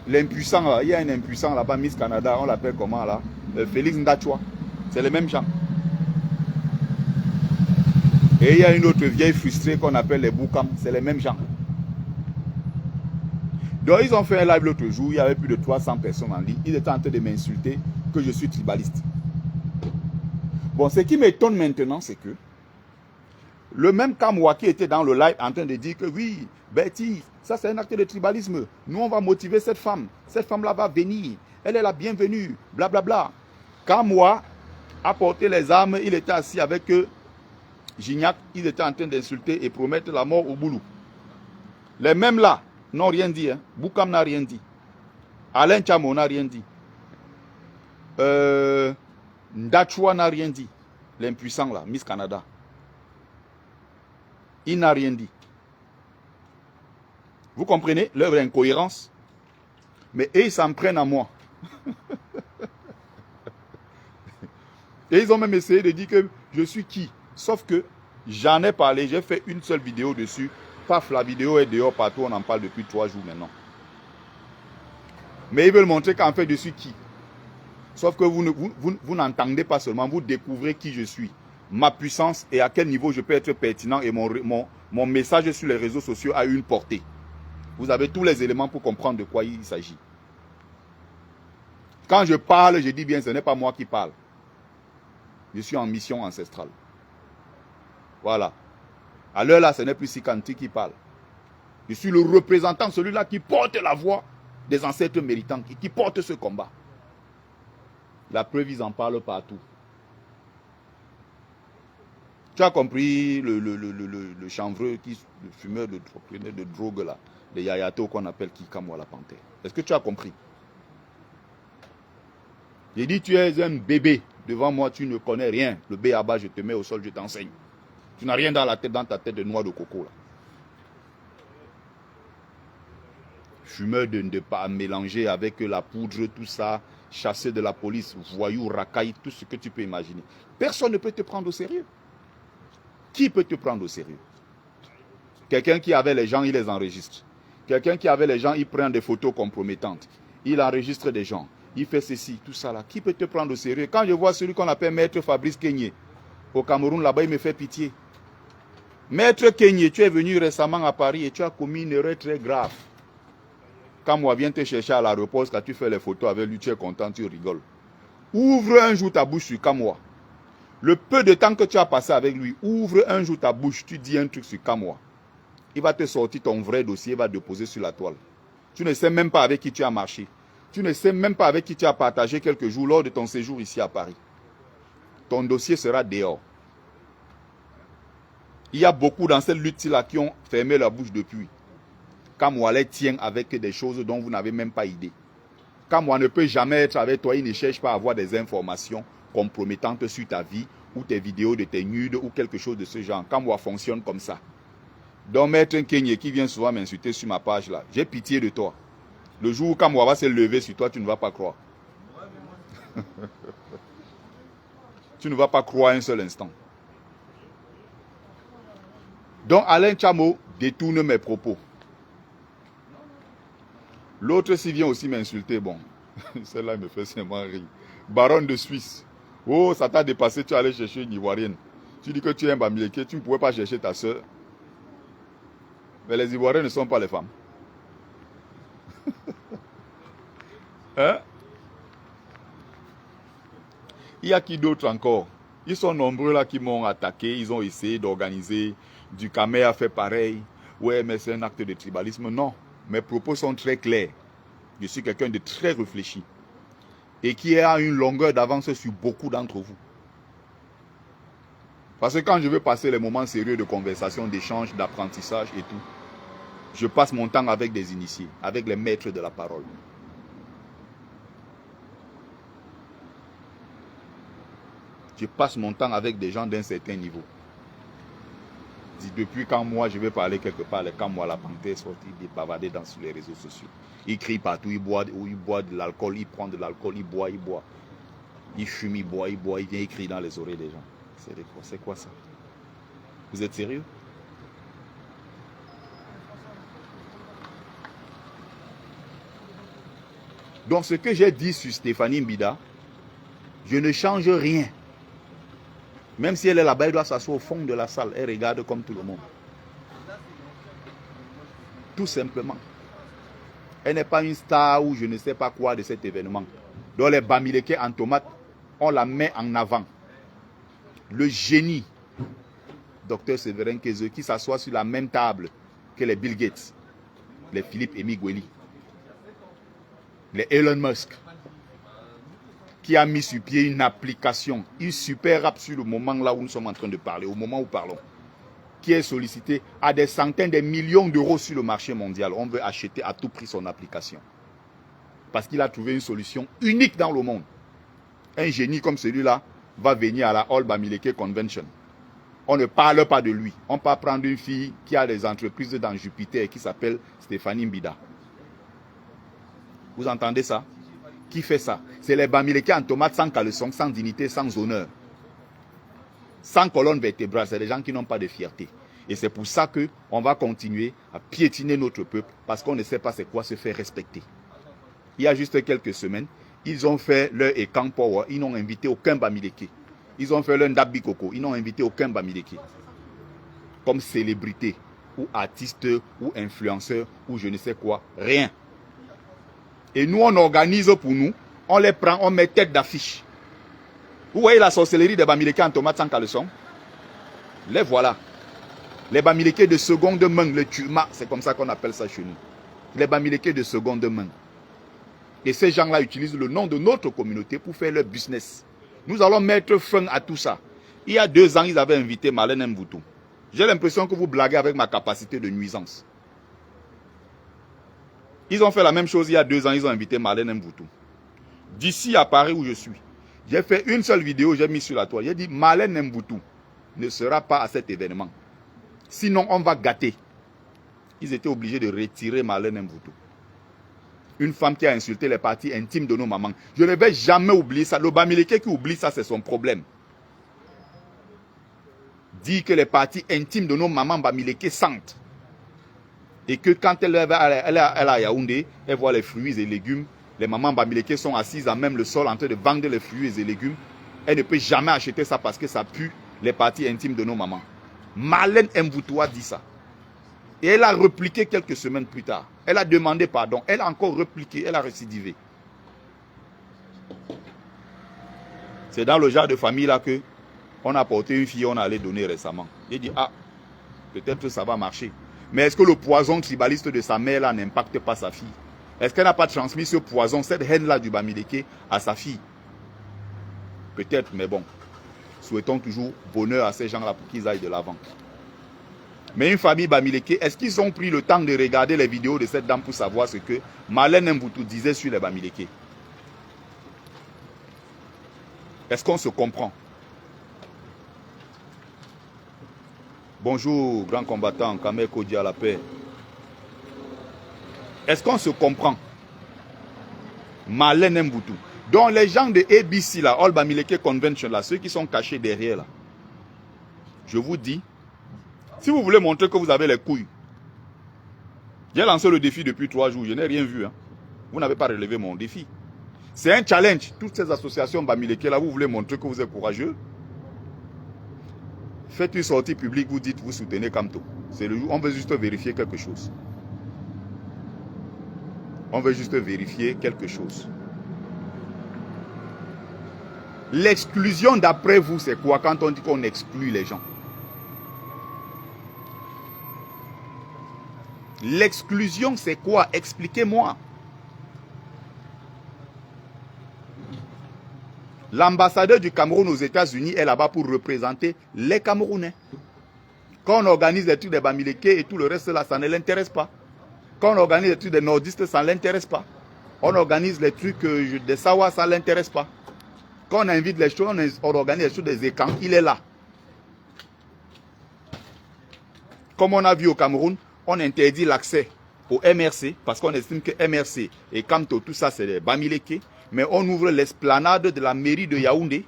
Speaker 1: l'impuissant, il y a un impuissant là-bas, Miss Canada, on l'appelle comment là, Félix Ndachwa, c'est les mêmes gens. Et il y a une autre vieille frustrée qu'on appelle les Boukam, c'est les mêmes gens. Donc ils ont fait un live l'autre jour, il y avait plus de 300 personnes en ligne, ils étaient en train de m'insulter que je suis tribaliste. Bon, ce qui m'étonne maintenant, c'est que le même Kamwa qui était dans le live en train de dire que oui, Betty, ça c'est un acte de tribalisme, nous on va motiver cette femme-là va venir, elle est la bienvenue, blablabla. Kamwa a porté les armes, il était assis avec Gignac, ils étaient en train d'insulter et promettre la mort au boulot. Les mêmes là n'ont rien dit, hein. Boukam n'a rien dit. Alain Tchamo n'a rien dit. Ndachwa n'a rien dit. L'impuissant là, Miss Canada. Il n'a rien dit. Vous comprenez leur incohérence? Mais eux, ils s'en prennent à moi. Et ils ont même essayé de dire que je suis qui? Sauf que j'en ai parlé, j'ai fait une seule vidéo dessus. Paf, la vidéo est dehors partout, on en parle depuis 3 jours maintenant. Mais ils veulent montrer qu'en fait je suis qui? Sauf que vous n'entendez pas seulement, vous découvrez qui je suis, ma puissance et à quel niveau je peux être pertinent et mon message sur les réseaux sociaux a une portée. Vous avez tous les éléments pour comprendre de quoi il s'agit. Quand je parle, je dis bien, ce n'est pas moi qui parle. Je suis en mission ancestrale. Voilà. À l'heure là, ce n'est plus Sikanti qui parle. Je suis le représentant, celui-là qui porte la voix des ancêtres méritants, qui porte ce combat. La preuve, ils en parlent partout. Tu as compris le chanvreux, le fumeur de drogue là, de Yayato qu'on appelle Kikamwa la panthère. Est-ce que tu as compris? J'ai dit, tu es un bébé. Devant moi, tu ne connais rien. Le béaba, je te mets au sol, je t'enseigne. Tu n'as rien dans la tête, dans ta tête de noix de coco là. Fumeur de ne pas mélanger avec la poudre, tout ça, chassé de la police, voyou, racaille, tout ce que tu peux imaginer. Personne ne peut te prendre au sérieux. Qui peut te prendre au sérieux? Quelqu'un qui avait les gens, il les enregistre. Quelqu'un qui avait les gens, il prend des photos compromettantes. Il enregistre des gens. Il fait ceci, tout ça là. Qui peut te prendre au sérieux? Quand je vois celui qu'on appelle Maître Fabrice Kenyé, au Cameroun, là-bas, il me fait pitié. Maître Kenyé, tu es venu récemment à Paris et tu as commis une erreur très grave. Quand moi viens te chercher à l'aéroport, quand tu fais les photos avec lui, tu es content, tu rigoles. Ouvre un jour ta bouche sur Kamwa. Le peu de temps que tu as passé avec lui, ouvre un jour ta bouche, tu dis un truc sur Kamwa. Il va te sortir ton vrai dossier, il va déposer sur la toile. Tu ne sais même pas avec qui tu as marché. Tu ne sais même pas avec qui tu as partagé quelques jours lors de ton séjour ici à Paris. Ton dossier sera dehors. Il y a beaucoup dans cette lutte-là qui ont fermé leur bouche depuis. Kamwa les tient avec des choses dont vous n'avez même pas idée. Kamwa ne peut jamais être avec toi, il ne cherche pas à avoir des informations compromettantes sur ta vie ou tes vidéos de tes nudes ou quelque chose de ce genre. Kamwa fonctionne comme ça. Donc Maître Kenyé qui vient souvent m'insulter sur ma page là, j'ai pitié de toi. Le jour où Kamwa va se lever sur toi, tu ne vas pas croire. Tu ne vas pas croire un seul instant. Donc Alain Tchamo détourne mes propos. L'autre s'y vient aussi m'insulter, bon, celle-là me fait seulement rire. Baronne de Suisse, oh ça t'a dépassé, tu es allé chercher une Ivoirienne. Tu dis que tu es un Bamileke, tu ne pouvais pas chercher ta soeur. Mais les Ivoiriens ne sont pas les femmes. Hein? Il y a qui d'autre encore? Ils sont nombreux là qui m'ont attaqué, ils ont essayé d'organiser. Du Camé a fait pareil. ouais, mais c'est un acte de tribalisme. Non, mes propos sont très clairs. Je suis quelqu'un de très réfléchi et qui a une longueur d'avance sur beaucoup d'entre vous. Parce que quand je veux passer les moments sérieux de conversation, d'échange, d'apprentissage et tout, je passe mon temps avec des initiés, avec les maîtres de la parole. Je passe mon temps avec des gens d'un certain niveau. Depuis quand moi je vais parler quelque part, quand moi la panthère est sortie, il est bavardé sur les réseaux sociaux. Il crie partout, il boit de l'alcool, il prend de l'alcool, il boit. Il fume, il boit, il vient écrire dans les oreilles des gens. C'est quoi ça? Vous êtes sérieux? Donc ce que j'ai dit sur Stéphanie Mbida, je ne change rien. Même si elle est là-bas, elle doit s'asseoir au fond de la salle. Elle regarde comme tout le monde. Tout simplement. Elle n'est pas une star ou je ne sais pas quoi de cet événement. Donc les Bamileke en tomate, on la met en avant. Le génie, Dr Séverin Kézé, qui s'assoit sur la même table que les Bill Gates, les Philippe Emigweli, les Elon Musk, qui a mis sur pied une application, une super app sur le moment là où nous sommes en train de parler, au moment où nous parlons, qui est sollicité à des centaines de millions d'euros sur le marché mondial. On veut acheter à tout prix son application. Parce qu'il a trouvé une solution unique dans le monde. Un génie comme celui-là va venir à la All Bamileke Convention. On ne parle pas de lui. On peut prendre une fille qui a des entreprises dans Jupiter qui s'appelle Stéphanie Mbida. Vous entendez ça? Qui fait ça? C'est les Bamileke en tomate sans caleçon, sans dignité, sans honneur. Sans colonne vertébrale. C'est des gens qui n'ont pas de fierté. Et c'est pour ça qu'on va continuer à piétiner notre peuple parce qu'on ne sait pas c'est quoi se faire respecter. Il y a juste quelques semaines, ils ont fait leur Ekan Power. Ils n'ont invité aucun Bamileke. Ils ont fait leur Ndabi Koko. Ils n'ont invité aucun Bamileke. Comme célébrité, ou artiste, ou influenceur, ou je ne sais quoi. Rien. Et nous, on organise pour nous. On les prend, on met tête d'affiche. Vous voyez la sorcellerie des Bamileke en tomate sans caleçon? Les voilà. Les Bamileke de seconde main, le Tuma, c'est comme ça qu'on appelle ça chez nous. Les Bamileke de seconde main. Et ces gens-là utilisent le nom de notre communauté pour faire leur business. Nous allons mettre fin à tout ça. Il y a 2 ans, ils avaient invité Marlène Mboutou. J'ai l'impression que vous blaguez avec ma capacité de nuisance. Ils ont fait la même chose il y a 2 ans, ils ont invité Marlène Mboutou. D'ici à Paris où je suis, j'ai fait une seule vidéo, j'ai mis sur la toile. J'ai dit Marlène Mboutou ne sera pas à cet événement. Sinon, on va gâter. Ils étaient obligés de retirer Marlène Mboutou. Une femme qui a insulté les parties intimes de nos mamans. Je ne vais jamais oublier ça. Le Bamileke qui oublie ça, c'est son problème. Dit que les parties intimes de nos mamans Bamileke sentent. Et que quand elle est à Yaoundé, elle voit les fruits et légumes. Les mamans Bamileke sont assises à même le sol en train de vendre les fruits et légumes. Elle ne peut jamais acheter ça parce que ça pue les parties intimes de nos mamans. Marlène Mboutou a dit ça. Et elle a répliqué quelques semaines plus tard. Elle a demandé pardon. Elle a encore répliqué. Elle a récidivé. C'est dans le genre de famille là que on a porté une fille, on allait donner récemment. J'ai dit, ah, peut-être que ça va marcher. Mais est-ce que le poison tribaliste de sa mère là n'impacte pas sa fille? Est-ce qu'elle n'a pas transmis ce poison, cette haine là du Bamileke à sa fille? Peut-être, mais bon. Souhaitons toujours bonheur à ces gens-là pour qu'ils aillent de l'avant. Mais une famille Bamileke, est-ce qu'ils ont pris le temps de regarder les vidéos de cette dame pour savoir ce que Marlène Mboutou disait sur les Bamileke? Est-ce qu'on se comprend? Bonjour, grand combattant, Kamer Kodi à la paix. Est-ce qu'on se comprend? Marlène Mboutou. Donc les gens de ABC, là, All Bamileke Convention, là, ceux qui sont cachés derrière, là, je vous dis, si vous voulez montrer que vous avez les couilles, j'ai lancé le défi depuis 3 jours, je n'ai rien vu. Hein. Vous n'avez pas relevé mon défi. C'est un challenge. Toutes ces associations Bamileke, là, vous voulez montrer que vous êtes courageux. Faites une sortie publique, vous dites, vous soutenez Kamto. On veut juste vérifier quelque chose. On veut juste vérifier quelque chose. L'exclusion d'après vous, c'est quoi quand on dit qu'on exclut les gens? L'exclusion, c'est quoi? Expliquez-moi. L'ambassadeur du Cameroun aux États-Unis est là-bas pour représenter les Camerounais. Quand on organise les trucs des Bamileke et tout le reste là, ça ne l'intéresse pas. Quand on organise les trucs des nordistes, ça ne l'intéresse pas. On organise les trucs des Sawa, ça ne l'intéresse pas. Quand on invite les choses, on organise les choses des Écans, il est là. Comme on a vu au Cameroun, on interdit l'accès au MRC parce qu'on estime que MRC et Kamto, tout ça c'est des Bamileke. Mais on ouvre l'esplanade de la mairie de Yaoundé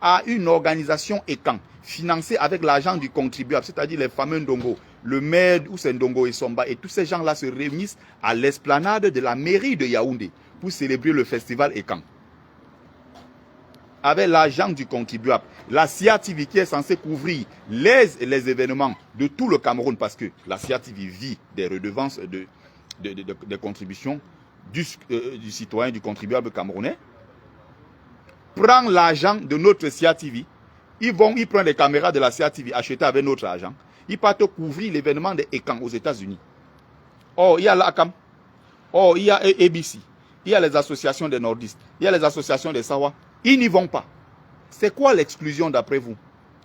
Speaker 1: à une organisation Écan, financée avec l'argent du contribuable, c'est-à-dire les fameux Ndongo, le maire ou c'est Ndongo et Somba, et tous ces gens-là se réunissent à l'esplanade de la mairie de Yaoundé pour célébrer le festival Écan. Avec l'argent du contribuable. La CIA TV qui est censée couvrir les événements de tout le Cameroun, parce que la CIA TV vit des redevances des contributions du citoyen, du contribuable camerounais, prend l'argent de notre CIA TV. Ils prennent les caméras de la CIA TV achetées avec notre argent. Ils partent couvrir l'événement des Écan aux États-Unis. Oh, il y a l'ACAM. Oh, il y a ABC. Il y a les associations des nordistes. Il y a les associations des Sawa. Ils n'y vont pas. C'est quoi l'exclusion d'après vous?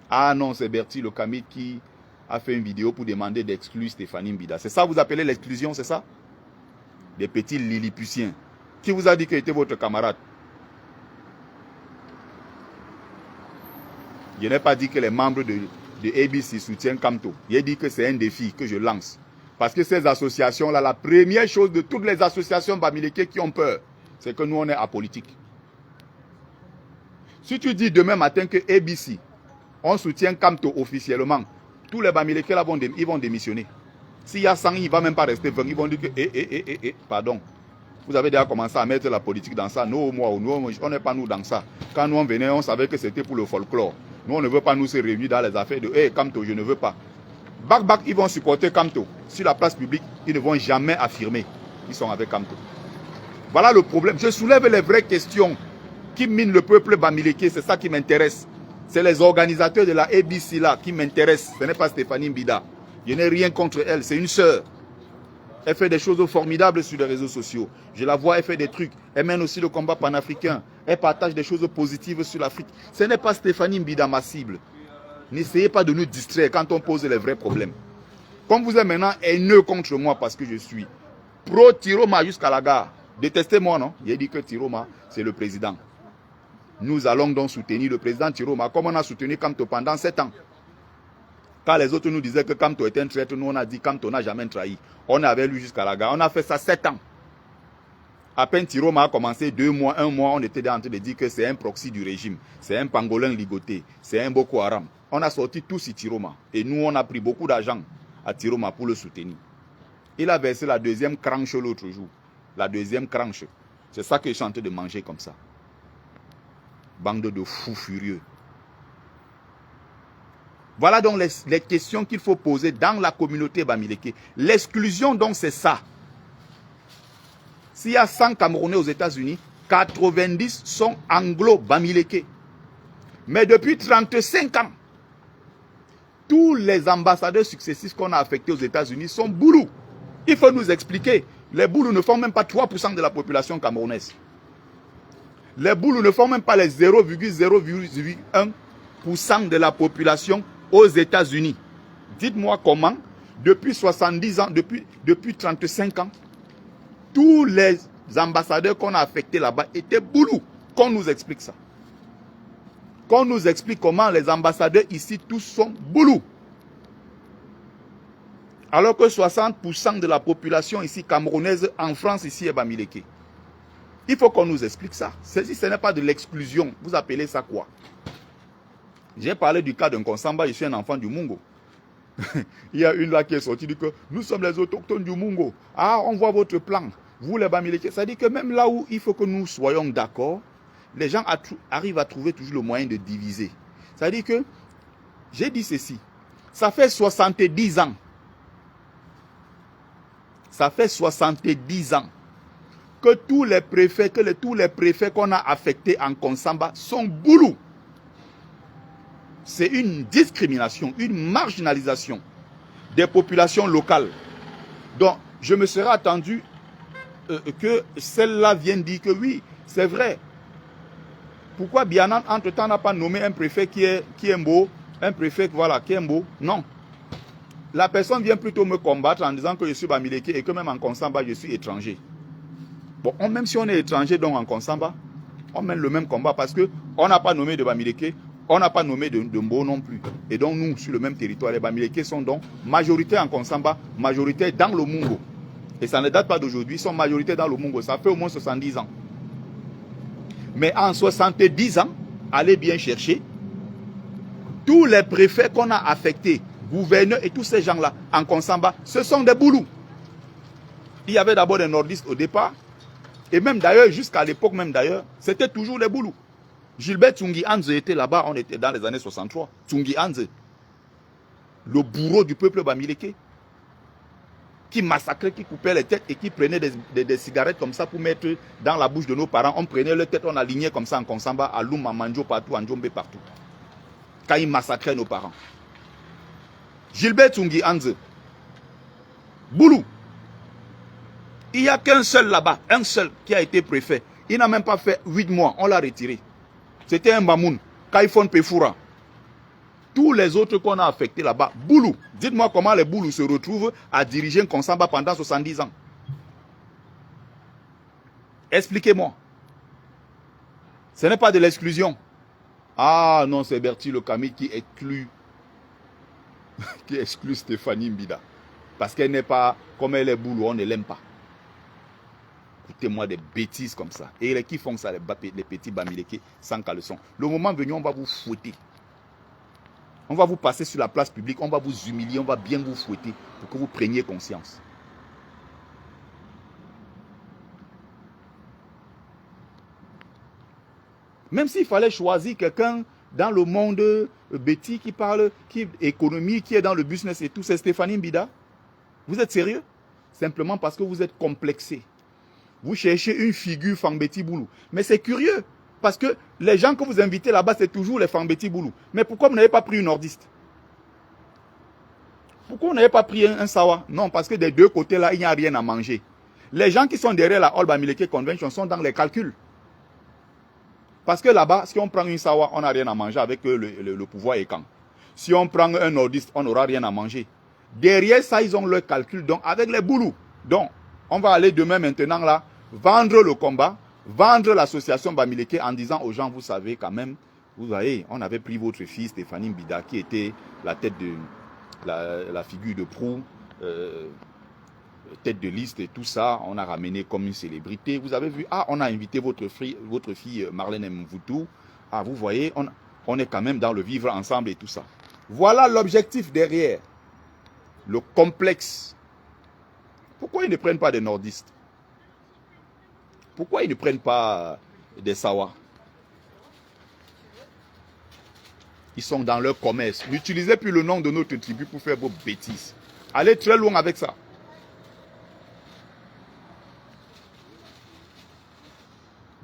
Speaker 1: Ah non, c'est Bertie le Camille qui a fait une vidéo pour demander d'exclure Stéphanie Mbida. C'est ça que vous appelez l'exclusion, c'est ça? Des petits lilliputiens. Qui vous a dit qu'il était votre camarade? Je n'ai pas dit que les membres de ABC soutiennent Kamto. J'ai dit que c'est un défi que je lance. Parce que ces associations-là, la première chose de toutes les associations Bamileke qui ont peur, c'est que nous, on est apolitique. Si tu dis demain matin que ABC, on soutient Kamto officiellement, tous les Bamileke là ils vont démissionner. S'il y a 100, il ne va même pas rester 20. Ils vont dire que, pardon. Vous avez déjà commencé à mettre la politique dans ça. Nous, on n'est pas nous dans ça. Quand nous on venait, on savait que c'était pour le folklore. Nous, on ne veut pas nous se réunir dans les affaires de Kamto, je ne veux pas. Bac, ils vont supporter Kamto. Sur la place publique, ils ne vont jamais affirmer qu'ils sont avec Kamto. Voilà le problème. Je soulève les vraies questions qui minent le peuple Bamileke. C'est ça qui m'intéresse. C'est les organisateurs de la ABC là qui m'intéressent. Ce n'est pas Stéphanie Mbida. Je n'ai rien contre elle. C'est une sœur. Elle fait des choses formidables sur les réseaux sociaux. Je la vois, elle fait des trucs. Elle mène aussi le combat panafricain. Elle partage des choses positives sur l'Afrique. Ce n'est pas Stéphanie Mbida ma cible. N'essayez pas de nous distraire quand on pose les vrais problèmes. Comme vous êtes maintenant haineux contre moi parce que je suis pro-Tiroma jusqu'à la gare. Détestez-moi, non? J'ai dit que Tiroma, c'est le président. Nous allons donc soutenir le président Tiroma comme on a soutenu Kamto pendant 7 ans. Quand les autres nous disaient que Kamto était un traître, nous on a dit Kamto n'a jamais trahi. On avait lui jusqu'à la gare. On a fait ça 7 ans. À peine Tiroma a commencé 2 mois, 1 mois, on était en train de dire que c'est un proxy du régime. C'est un pangolin ligoté. C'est un Boko Haram. On a sorti tout sur Tiroma. Et nous, on a pris beaucoup d'argent à Tiroma pour le soutenir. Il a versé la deuxième cranche l'autre jour. La deuxième cranche. C'est ça que je suis en train de manger comme ça. Bande de fous furieux. Voilà donc les questions qu'il faut poser dans la communauté Bamileke. L'exclusion donc c'est ça. S'il y a 100 Camerounais aux États-Unis, 90 sont anglo-Bamileke. Mais depuis 35 ans, tous les ambassadeurs successifs qu'on a affectés aux États-Unis sont boulous. Il faut nous expliquer. Les boulous ne font même pas 3% de la population camerounaise. Les boulous ne font même pas les 0,0,1% de la population aux États-Unis. Dites-moi comment, depuis 70 ans, depuis 35 ans, tous les ambassadeurs qu'on a affectés là-bas étaient boulous. Qu'on nous explique ça. Qu'on nous explique comment les ambassadeurs ici, tous sont boulous. Alors que 60% de la population ici camerounaise en France ici est Bamileke. Il faut qu'on nous explique ça. Si ce n'est pas de l'exclusion, vous appelez ça quoi? J'ai parlé du cas d'un Konsamba, je suis un enfant du Mungo. Il y a une là qui est sortie, dit que nous sommes les autochtones du Mungo. Ah, on voit votre plan. Vous les Bamileke. Ça dit que même là où il faut que nous soyons d'accord, les gens arrivent à trouver toujours le moyen de diviser. Ça dit que, j'ai dit ceci, ça fait 70 ans. Ça fait 70 ans que tous les préfets, qu'on a affectés en Konsamba sont boulous. C'est une discrimination, une marginalisation des populations locales. Donc, je me serais attendu que celle-là vienne dire que oui, c'est vrai. Pourquoi Bianan, entre-temps, n'a pas nommé un préfet qui est beau, un préfet voilà, qui est beau? Non. La personne vient plutôt me combattre en disant que je suis Bamileke et que même en Konsamba, je suis étranger. Bon, même si on est étranger donc en Konsamba, on mène le même combat parce qu'on n'a pas nommé de Bamileke, on n'a pas nommé de Mbo non plus. Et donc nous, sur le même territoire, les Bamileke sont donc majorité en Konsamba, majorité dans le Mungo. Et ça ne date pas d'aujourd'hui, ils sont majorité dans le Mungo. Ça fait au moins 70 ans. Mais en 70 ans, allez bien chercher, tous les préfets qu'on a affectés, gouverneurs et tous ces gens-là, en Konsamba, ce sont des boulous. Il y avait d'abord des nordistes au départ, et même d'ailleurs, jusqu'à l'époque même d'ailleurs, c'était toujours les boulous. Gilbert Tsungi Anze était là-bas, on était dans les années 63. Tsungi Anze, le bourreau du peuple Bamileke, qui massacrait, qui coupait les têtes et qui prenait des cigarettes comme ça pour mettre dans la bouche de nos parents. On prenait les têtes, on alignait comme ça en Konsamba, à Loum, à Manjo, partout, en Djombe, partout. Quand il massacrait nos parents. Gilbert Tsungi Anze, boulou. Il n'y a qu'un seul là-bas, un seul qui a été préfet. Il n'a même pas fait 8 mois, on l'a retiré. C'était un Mamoun, Kaifon Pefoura. Tous les autres qu'on a affectés là-bas, boulou. Dites-moi comment les boulous se retrouvent à diriger un Konsamba pendant 70 ans. Expliquez-moi. Ce n'est pas de l'exclusion. Ah non, c'est Bertie Le Camille qui exclut Stéphanie Mbida. Parce qu'elle n'est pas, comme elle est boulou, on ne l'aime pas. Écoutez-moi des bêtises comme ça. Et les qui font ça, les petits Bamileke, sans caleçon. Le moment venu, on va vous fouetter. On va vous passer sur la place publique, on va vous humilier, on va bien vous fouetter pour que vous preniez conscience. Même s'il fallait choisir quelqu'un dans le monde Betty qui parle, qui économie, qui est dans le business et tout, c'est Stéphanie Mbida. Vous êtes sérieux? Simplement parce que vous êtes complexé. Vous cherchez une figure Fangbeti Boulou. Mais c'est curieux. Parce que les gens que vous invitez là-bas, c'est toujours les Fangbeti Boulou. Mais pourquoi vous n'avez pas pris une nordiste? Pourquoi vous n'avez pas pris un Sawa? Non, parce que des deux côtés là, il n'y a rien à manger. Les gens qui sont derrière la All Bamileke Convention sont dans les calculs. Parce que là-bas, si on prend une Sawa, on n'a rien à manger avec le pouvoir écan. Si on prend un nordiste, on n'aura rien à manger. Derrière ça, ils ont leur calcul, donc avec les boulous. Donc, on va aller demain maintenant là, vendre le combat, vendre l'association Bamileke en disant aux gens, vous savez quand même, vous voyez, on avait pris votre fille Stéphanie Mbida qui était la tête de la figure de proue, tête de liste et tout ça, on a ramené comme une célébrité. Vous avez vu, ah, on a invité votre fille Marlène Mvoutou. Ah, vous voyez, on est quand même dans le vivre ensemble et tout ça. Voilà l'objectif derrière. Le complexe. Pourquoi ils ne prennent pas des nordistes? Pourquoi ils ne prennent pas des Sawa? Ils sont dans leur commerce. N'utilisez plus le nom de notre tribu pour faire vos bêtises. Allez très loin avec ça.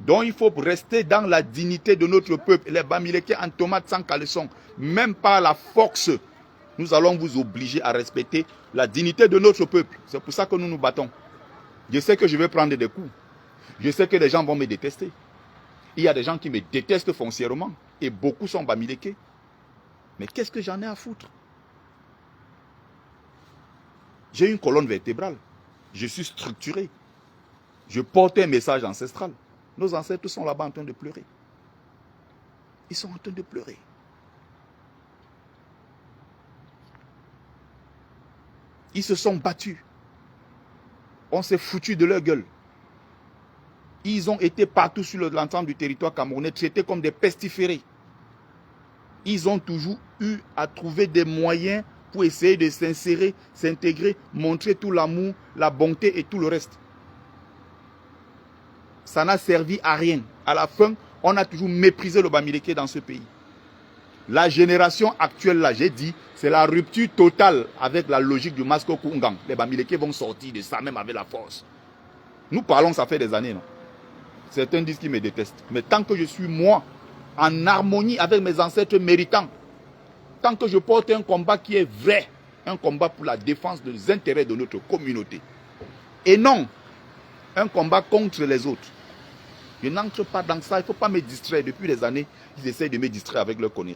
Speaker 1: Donc il faut rester dans la dignité de notre peuple. Les Bamileke en tomates sans caleçon. Même par la force, nous allons vous obliger à respecter la dignité de notre peuple. C'est pour ça que nous nous battons. Je sais que je vais prendre des coups. Je sais que les gens vont me détester. Il y a des gens qui me détestent foncièrement. Et beaucoup sont Bamileke. Mais qu'est-ce que j'en ai à foutre? J'ai une colonne vertébrale. Je suis structuré. Je porte un message ancestral. Nos ancêtres sont là-bas en train de pleurer. Ils sont en train de pleurer. Ils se sont battus. On s'est foutu de leur gueule. Ils ont été partout sur l'ensemble du territoire camerounais, traités comme des pestiférés. Ils ont toujours eu à trouver des moyens pour essayer de s'insérer, s'intégrer, montrer tout l'amour, la bonté et tout le reste. Ça n'a servi à rien. À la fin, on a toujours méprisé le Bamileke dans ce pays. La génération actuelle, là, j'ai dit, c'est la rupture totale avec la logique du Masko Kungang. Les Bamileke vont sortir de ça, même avec la force. Nous parlons, ça fait des années, non? Certains disent qu'ils me détestent. Mais tant que je suis, moi, en harmonie avec mes ancêtres méritants, tant que je porte un combat qui est vrai, un combat pour la défense des intérêts de notre communauté. Et non un combat contre les autres. Je n'entre pas dans ça, il ne faut pas me distraire. Depuis des années, ils essayent de me distraire avec leurs conneries.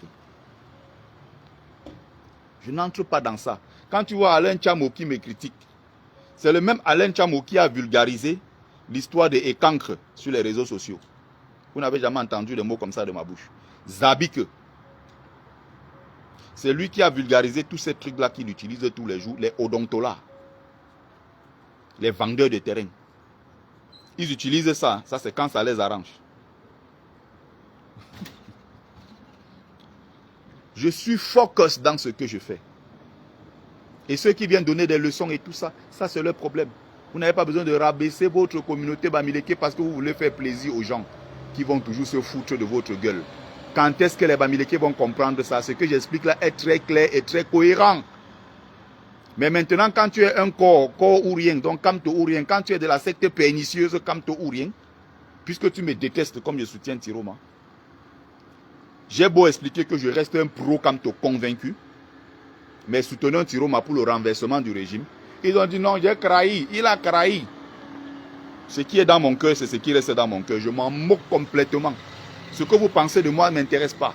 Speaker 1: Je n'entre pas dans ça. Quand tu vois Alain Tchamo qui me critique, c'est le même Alain Tchamo qui a vulgarisé l'histoire des écancres sur les réseaux sociaux. Vous n'avez jamais entendu des mots comme ça de ma bouche. Zabike. C'est lui qui a vulgarisé tous ces trucs-là qu'il utilise tous les jours, les odontolas, les vendeurs de terrain. Ils utilisent ça, ça c'est quand ça les arrange. Je suis focus dans ce que je fais. Et ceux qui viennent donner des leçons et tout ça, ça c'est leur problème. Vous n'avez pas besoin de rabaisser votre communauté Bamileke parce que vous voulez faire plaisir aux gens qui vont toujours se foutre de votre gueule. Quand est-ce que les Bamileke vont comprendre ça? Ce que j'explique là est très clair et très cohérent. Mais maintenant, quand tu es un corps ou rien, donc Kamto ou rien, quand tu es de la secte pernicieuse Kamto ou rien, puisque tu me détestes comme je soutiens Tiroma, j'ai beau expliquer que je reste un pro Kamto convaincu, mais soutenant Tiroma pour le renversement du régime, ils ont dit non, j'ai crahi, il a crahi. Ce qui est dans mon cœur, c'est ce qui reste dans mon cœur. Je m'en moque complètement. Ce que vous pensez de moi ne m'intéresse pas.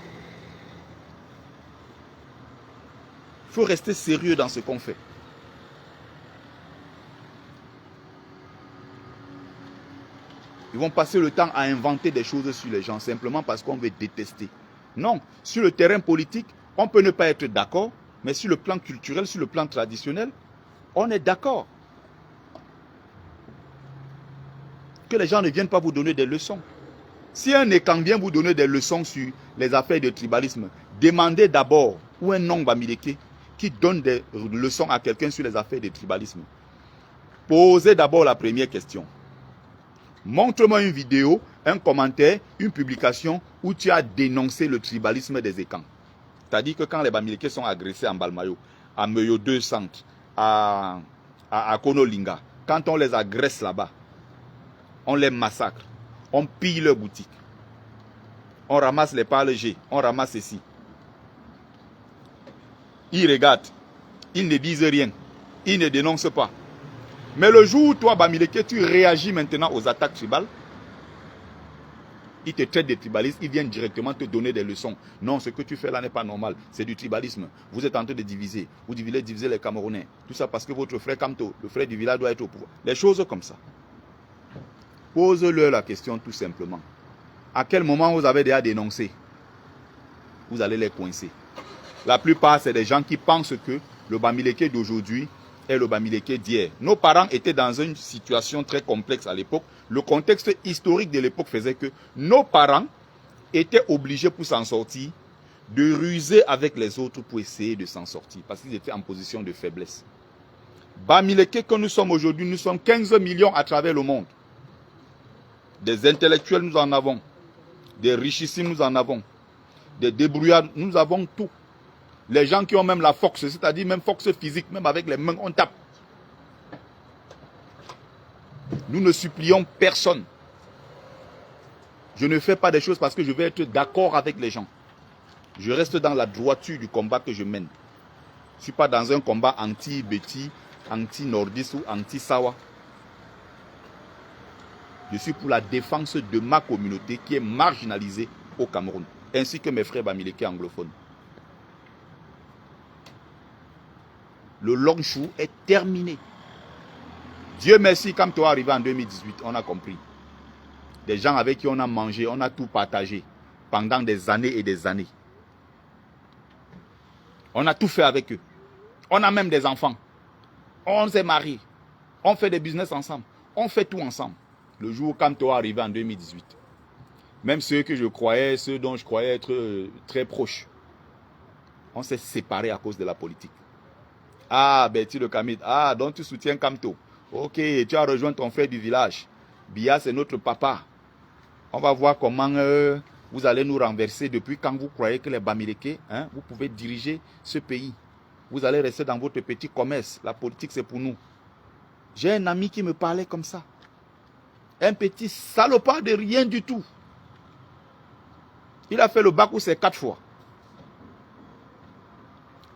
Speaker 1: Il faut rester sérieux dans ce qu'on fait. Ils vont passer le temps à inventer des choses sur les gens simplement parce qu'on veut détester. Non, sur le terrain politique, on peut ne pas être d'accord, mais sur le plan culturel, sur le plan traditionnel, on est d'accord. Que les gens ne viennent pas vous donner des leçons. Si un écan vient vous donner des leçons sur les affaires de tribalisme, demandez d'abord où un nom Bamileke qui donne des leçons à quelqu'un sur les affaires de tribalisme. Posez d'abord la première question. Montre-moi une vidéo, un commentaire, une publication où tu as dénoncé le tribalisme des écans. C'est-à-dire que quand les Bamileke sont agressés en Balmayo, à Meyo 2 Centre, à Konolinga, quand on les agresse là-bas, on les massacre, on pille leurs boutiques, on ramasse les pales G, on ramasse ceci. Ils regardent, ils ne disent rien, ils ne dénoncent pas. Mais le jour où toi, Bamileke, tu réagis maintenant aux attaques tribales, ils te traitent de tribaliste, ils viennent directement te donner des leçons. Non, ce que tu fais là n'est pas normal, c'est du tribalisme. Vous êtes en train de diviser, vous divisez les Camerounais. Tout ça parce que votre frère Kamto, le frère du village, doit être au pouvoir. Les choses comme ça. Pose-leur la question tout simplement. À quel moment vous avez déjà dénoncé? Vous allez les coincer. La plupart, c'est des gens qui pensent que le Bamileke d'aujourd'hui est le Bamileke d'hier. Nos parents étaient dans une situation très complexe à l'époque. Le contexte historique de l'époque faisait que nos parents étaient obligés pour s'en sortir de ruser avec les autres pour essayer de s'en sortir parce qu'ils étaient en position de faiblesse. Bamileke que nous sommes aujourd'hui, nous sommes 15 millions à travers le monde. Des intellectuels, nous en avons. Des richissimes, nous en avons. Des débrouillards, nous avons tout. Les gens qui ont même la force, c'est-à-dire même force physique, même avec les mains, on tape. Nous ne supplions personne. Je ne fais pas des choses parce que je vais être d'accord avec les gens. Je reste dans la droiture du combat que je mène. Je ne suis pas dans un combat anti-Betty, anti-Nordis ou anti-Sawa. Je suis pour la défense de ma communauté qui est marginalisée au Cameroun, ainsi que mes frères Bamileke anglophones. Le long chou est terminé. Dieu merci, quand tu es arrivé en 2018, on a compris. Des gens avec qui on a mangé, on a tout partagé pendant des années et des années. On a tout fait avec eux. On a même des enfants. On s'est mariés. On fait des business ensemble. On fait tout ensemble. Le jour où Kamto est arrivé en 2018, même ceux que je croyais, ceux dont je croyais être très proches, on s'est séparés à cause de la politique. Ah, Betty le Kamit, ah, donc tu soutiens Kamto. Ok, tu as rejoint ton frère du village. Bia, c'est notre papa. On va voir comment vous allez nous renverser depuis quand vous croyez que les Bamileke, vous pouvez diriger ce pays. Vous allez rester dans votre petit commerce. La politique, c'est pour nous. J'ai un ami qui me parlait comme ça. Un petit salopard de rien du tout. Il a fait le bac où c'est 4 fois.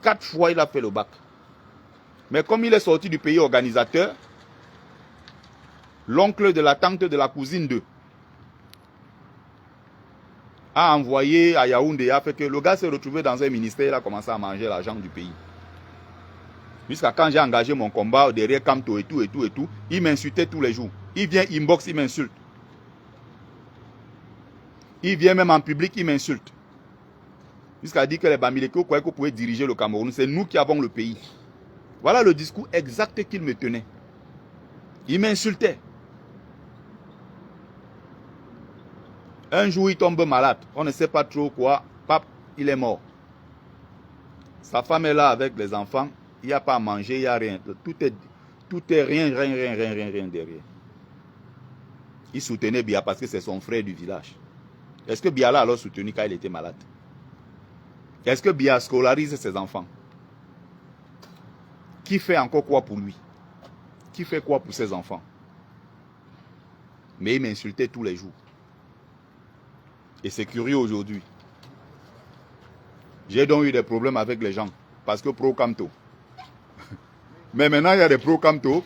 Speaker 1: 4 fois il a fait le bac. Mais comme il est sorti du pays organisateur, l'oncle de la tante de la cousine d'eux a envoyé à Yaoundé, a fait que le gars s'est retrouvé dans un ministère, il a commencé à manger l'argent du pays. Jusqu'à quand j'ai engagé mon combat derrière Kamto et tout, il m'insultait tous les jours. Il vient inbox, il m'insulte. Il vient même en public, il m'insulte. Jusqu'à dire que les Bamileke croyaient que vous pouvez diriger le Cameroun. C'est nous qui avons le pays. Voilà le discours exact qu'il me tenait. Il m'insultait. Un jour, il tombe malade. On ne sait pas trop quoi. Pape, il est mort. Sa femme est là avec les enfants. Il n'y a pas à manger, il n'y a rien. Tout est rien derrière. Il soutenait Biya parce que c'est son frère du village. Est-ce que Biya l'a alors soutenu quand il était malade? Est-ce que Biya scolarise ses enfants? Qui fait encore quoi pour lui? Qui fait quoi pour ses enfants? Mais il m'insultait tous les jours. Et c'est curieux aujourd'hui. J'ai donc eu des problèmes avec les gens. Parce que pro-Kamto. Mais maintenant, il y a des pro-Kamto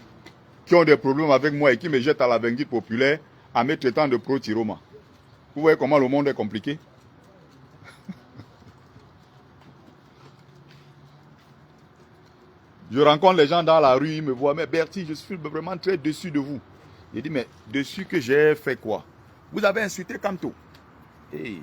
Speaker 1: qui ont des problèmes avec moi et qui me jettent à la vingite populaire en me traitant de pro-Tiroma. Vous voyez comment le monde est compliqué? Je rencontre les gens dans la rue, ils me voient. Mais Bertie, je suis vraiment très déçu de vous. Je dis, mais dessus que j'ai fait quoi? Vous avez insulté Kamto. Hey.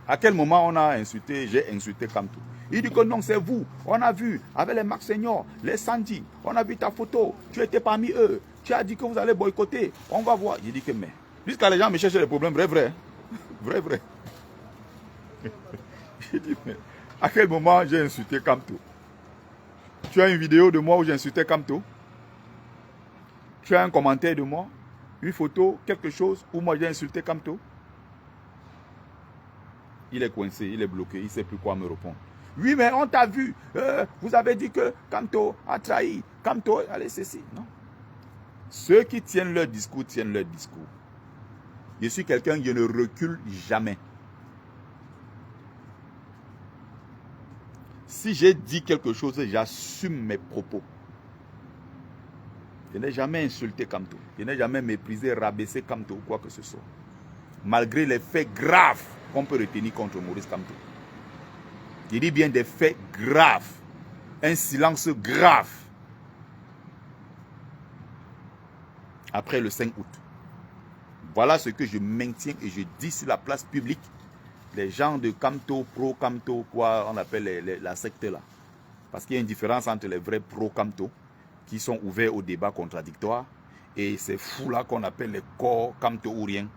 Speaker 1: À quel moment on a insulté, j'ai insulté Kamto? Il dit que non, c'est vous. On a vu avec les Max Senior, les Sandy, on a vu ta photo. Tu étais parmi eux. Tu as dit que vous allez boycotter. On va voir. Il dit que mais. Jusqu'à les gens me cherchent des problèmes, vrai. Vrai. Il dit mais à quel moment j'ai insulté Kamto? Tu as une vidéo de moi où j'ai insulté Kamto? Tu as un commentaire de moi? Une photo, quelque chose où moi j'ai insulté Kamto? Il est coincé, il est bloqué, il ne sait plus quoi me répondre. Oui, mais on t'a vu. Vous avez dit que Kamto a trahi. Kamto, allez, ceci. Non. Ceux qui tiennent leur discours, tiennent leur discours. Je suis quelqu'un qui ne recule jamais. Si j'ai dit quelque chose, j'assume mes propos. Je n'ai jamais insulté Kamto. Je n'ai jamais méprisé, rabaissé Kamto ou quoi que ce soit. Malgré les faits graves qu'on peut retenir contre Maurice Kamto. Je dis bien des faits graves. Un silence grave. Après le 5 août. Voilà ce que je maintiens et je dis sur la place publique. Les gens de Kamto, pro-Kamto, quoi on appelle la secte là. Parce qu'il y a une différence entre les vrais pro-Kamto qui sont ouverts au débat contradictoire et ces fous là qu'on appelle les corps Kamto ou rien.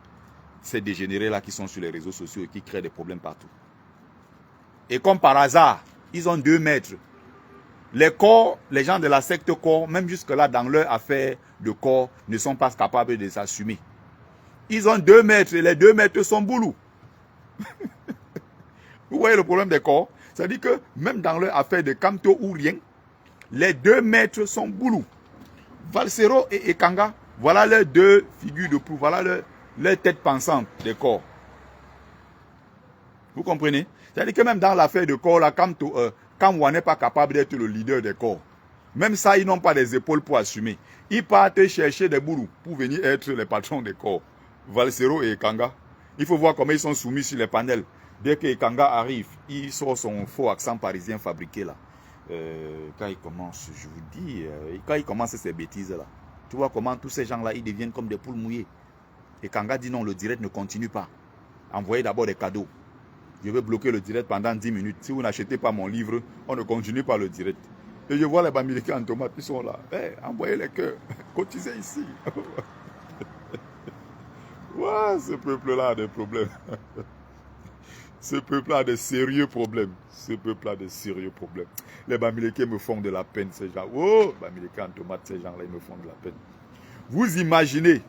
Speaker 1: Ces dégénérés là qui sont sur les réseaux sociaux et qui créent des problèmes partout. Et comme par hasard, ils ont 2 mètres. Les corps, les gens de la secte corps, même jusque-là dans leur affaire de corps, ne sont pas capables de s'assumer. Ils ont 2 mètres et les 2 mètres sont boulous. Vous voyez le problème des corps? C'est-à-dire que même dans leur affaire de Kamto ou rien, les 2 mètres sont boulous. Valsero et Ekanga, voilà leurs 2 figures de proue, voilà leur tête pensante des corps. Vous comprenez? C'est-à-dire que même dans l'affaire de corps, là, Kamwa n'est pas capable d'être le leader des corps. Même ça, ils n'ont pas des épaules pour assumer. Ils partent chercher des boulous pour venir être les patrons des corps. Valsero et Ekanga. Il faut voir comment ils sont soumis sur les panels. Dès que Ekanga arrive, il sort son faux accent parisien fabriqué là. Quand il commence, je vous dis, quand il commence ces bêtises là, tu vois comment tous ces gens là, ils deviennent comme des poules mouillées. Ekanga dit non, le direct ne continue pas. Envoyez d'abord des cadeaux. Je vais bloquer le direct pendant 10 minutes. Si vous n'achetez pas mon livre, on ne continue pas le direct. Et je vois les Bamileke en tomate, ils sont là. Hey, envoyez les cœurs, cotisez ici. Ouais, ce peuple-là a des problèmes. Ce peuple a des sérieux problèmes. Ce peuple a des sérieux problèmes. Les Bamileke me font de la peine, ces gens. Oh, Bamileke en tomate, ces gens-là, ils me font de la peine. Vous imaginez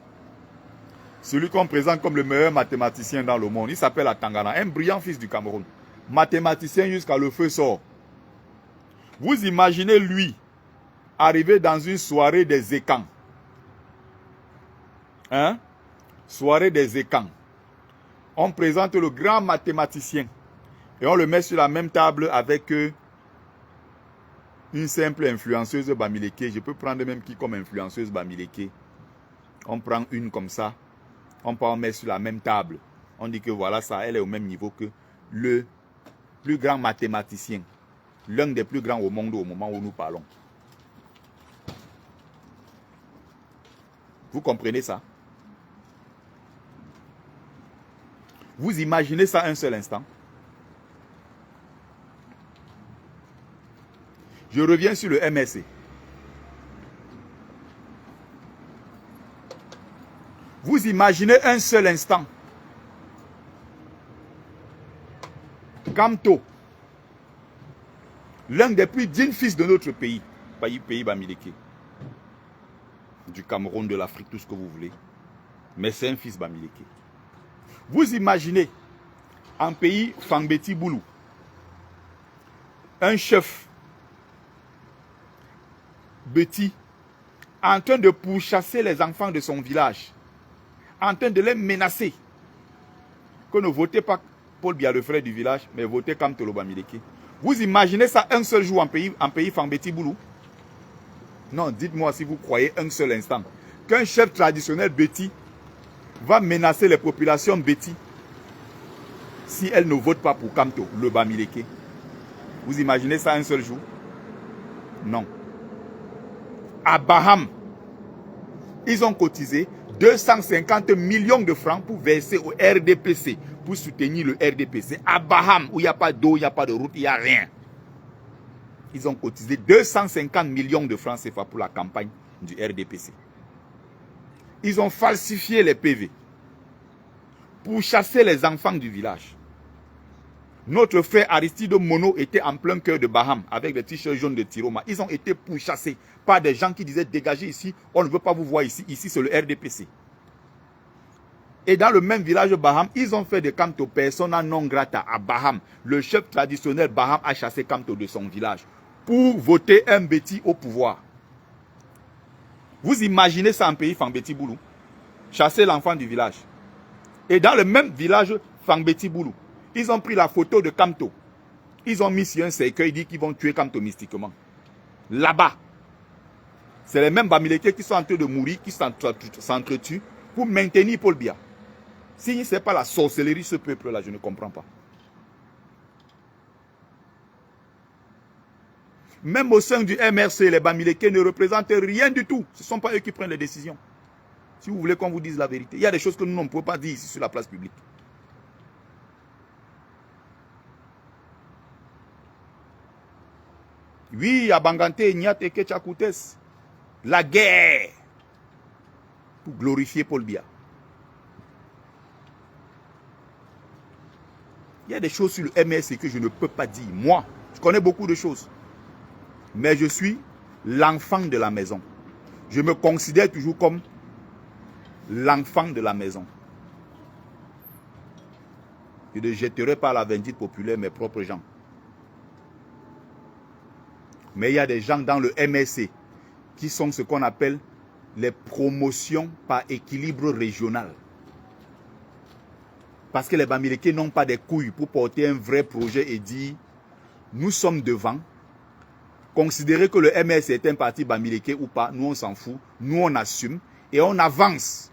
Speaker 1: celui qu'on présente comme le meilleur mathématicien dans le monde. Il s'appelle Atangana, un brillant fils du Cameroun. Mathématicien jusqu'à le feu sort. Vous imaginez lui arriver dans une soirée des écans. Hein? Soirée des écans. On présente le grand mathématicien et on le met sur la même table avec une simple influenceuse Bamileke, je peux prendre même qui comme influenceuse Bamileke. On prend une comme ça, on peut en mettre sur la même table. On dit que voilà ça, elle est au même niveau que le plus grand mathématicien, l'un des plus grands au monde au moment où nous parlons. Vous comprenez ça? Vous imaginez ça un seul instant? Je reviens sur le MRC. Vous imaginez un seul instant Kamto, l'un des plus dignes fils de notre pays, pays Bamileke, du Cameroun, de l'Afrique, tout ce que vous voulez, mais c'est un fils Bamileke. Vous imaginez un pays Fangbeti Boulou, un chef Beti, en train de pourchasser les enfants de son village, en train de les menacer, que ne votez pas Paul Biya, le frère du village, mais votez Kamto Bamileke. Vous imaginez ça un seul jour en pays Fangbeti Boulou? Non, dites-moi si vous croyez un seul instant qu'un chef traditionnel Beti va menacer les populations Beti si elles ne votent pas pour Kamto, le Bamileke. Vous imaginez ça un seul jour? Non. À Baham, ils ont cotisé 250 millions de francs pour verser au RDPC, pour soutenir le RDPC. À Baham, où il n'y a pas d'eau, il n'y a pas de route, il n'y a rien. Ils ont cotisé 250 millions de francs CFA pour la campagne du RDPC. Ils ont falsifié les PV pour chasser les enfants du village. Notre frère Aristide Mono était en plein cœur de Baham avec des t-shirts jaunes de Tiroma. Ils ont été pourchassés par des gens qui disaient dégagez ici, on ne veut pas vous voir ici. Ici c'est le RDPC. Et dans le même village de Baham, ils ont fait de Kamto persona non grata à Baham. Le chef traditionnel Baham a chassé Kamto de son village pour voter un Beti au pouvoir. Vous imaginez ça en pays Fangbeti Boulou? Chasser l'enfant du village. Et dans le même village Fangbeti Boulou, ils ont pris la photo de Kamto. Ils ont mis sur un cercueil, ils disent qu'ils vont tuer Kamto mystiquement. Là-bas, c'est les mêmes Bamileke qui sont en train de mourir, qui s'entretuent pour maintenir Paul Biya. Si ce n'est pas la sorcellerie, ce peuple-là, je ne comprends pas. Même au sein du MRC, les Bamileke ne représentent rien du tout. Ce ne sont pas eux qui prennent les décisions. Si vous voulez qu'on vous dise la vérité. Il y a des choses que nous ne pouvons pas dire ici sur la place publique. Oui, à Bangante, Nyat et Ketchakoutes, la guerre pour glorifier Paul Biya. Il y a des choses sur le MRC que je ne peux pas dire. Moi, je connais beaucoup de choses. Mais je suis l'enfant de la maison. Je me considère toujours comme l'enfant de la maison. Je ne jetterai pas à la vindicte populaire mes propres gens. Mais il y a des gens dans le MRC qui sont ce qu'on appelle les promotions par équilibre régional. Parce que les Bamileke n'ont pas des couilles pour porter un vrai projet et dire nous sommes devant. Considérer que le MRC est un parti Bamileke ou pas, nous on s'en fout, nous on assume et on avance.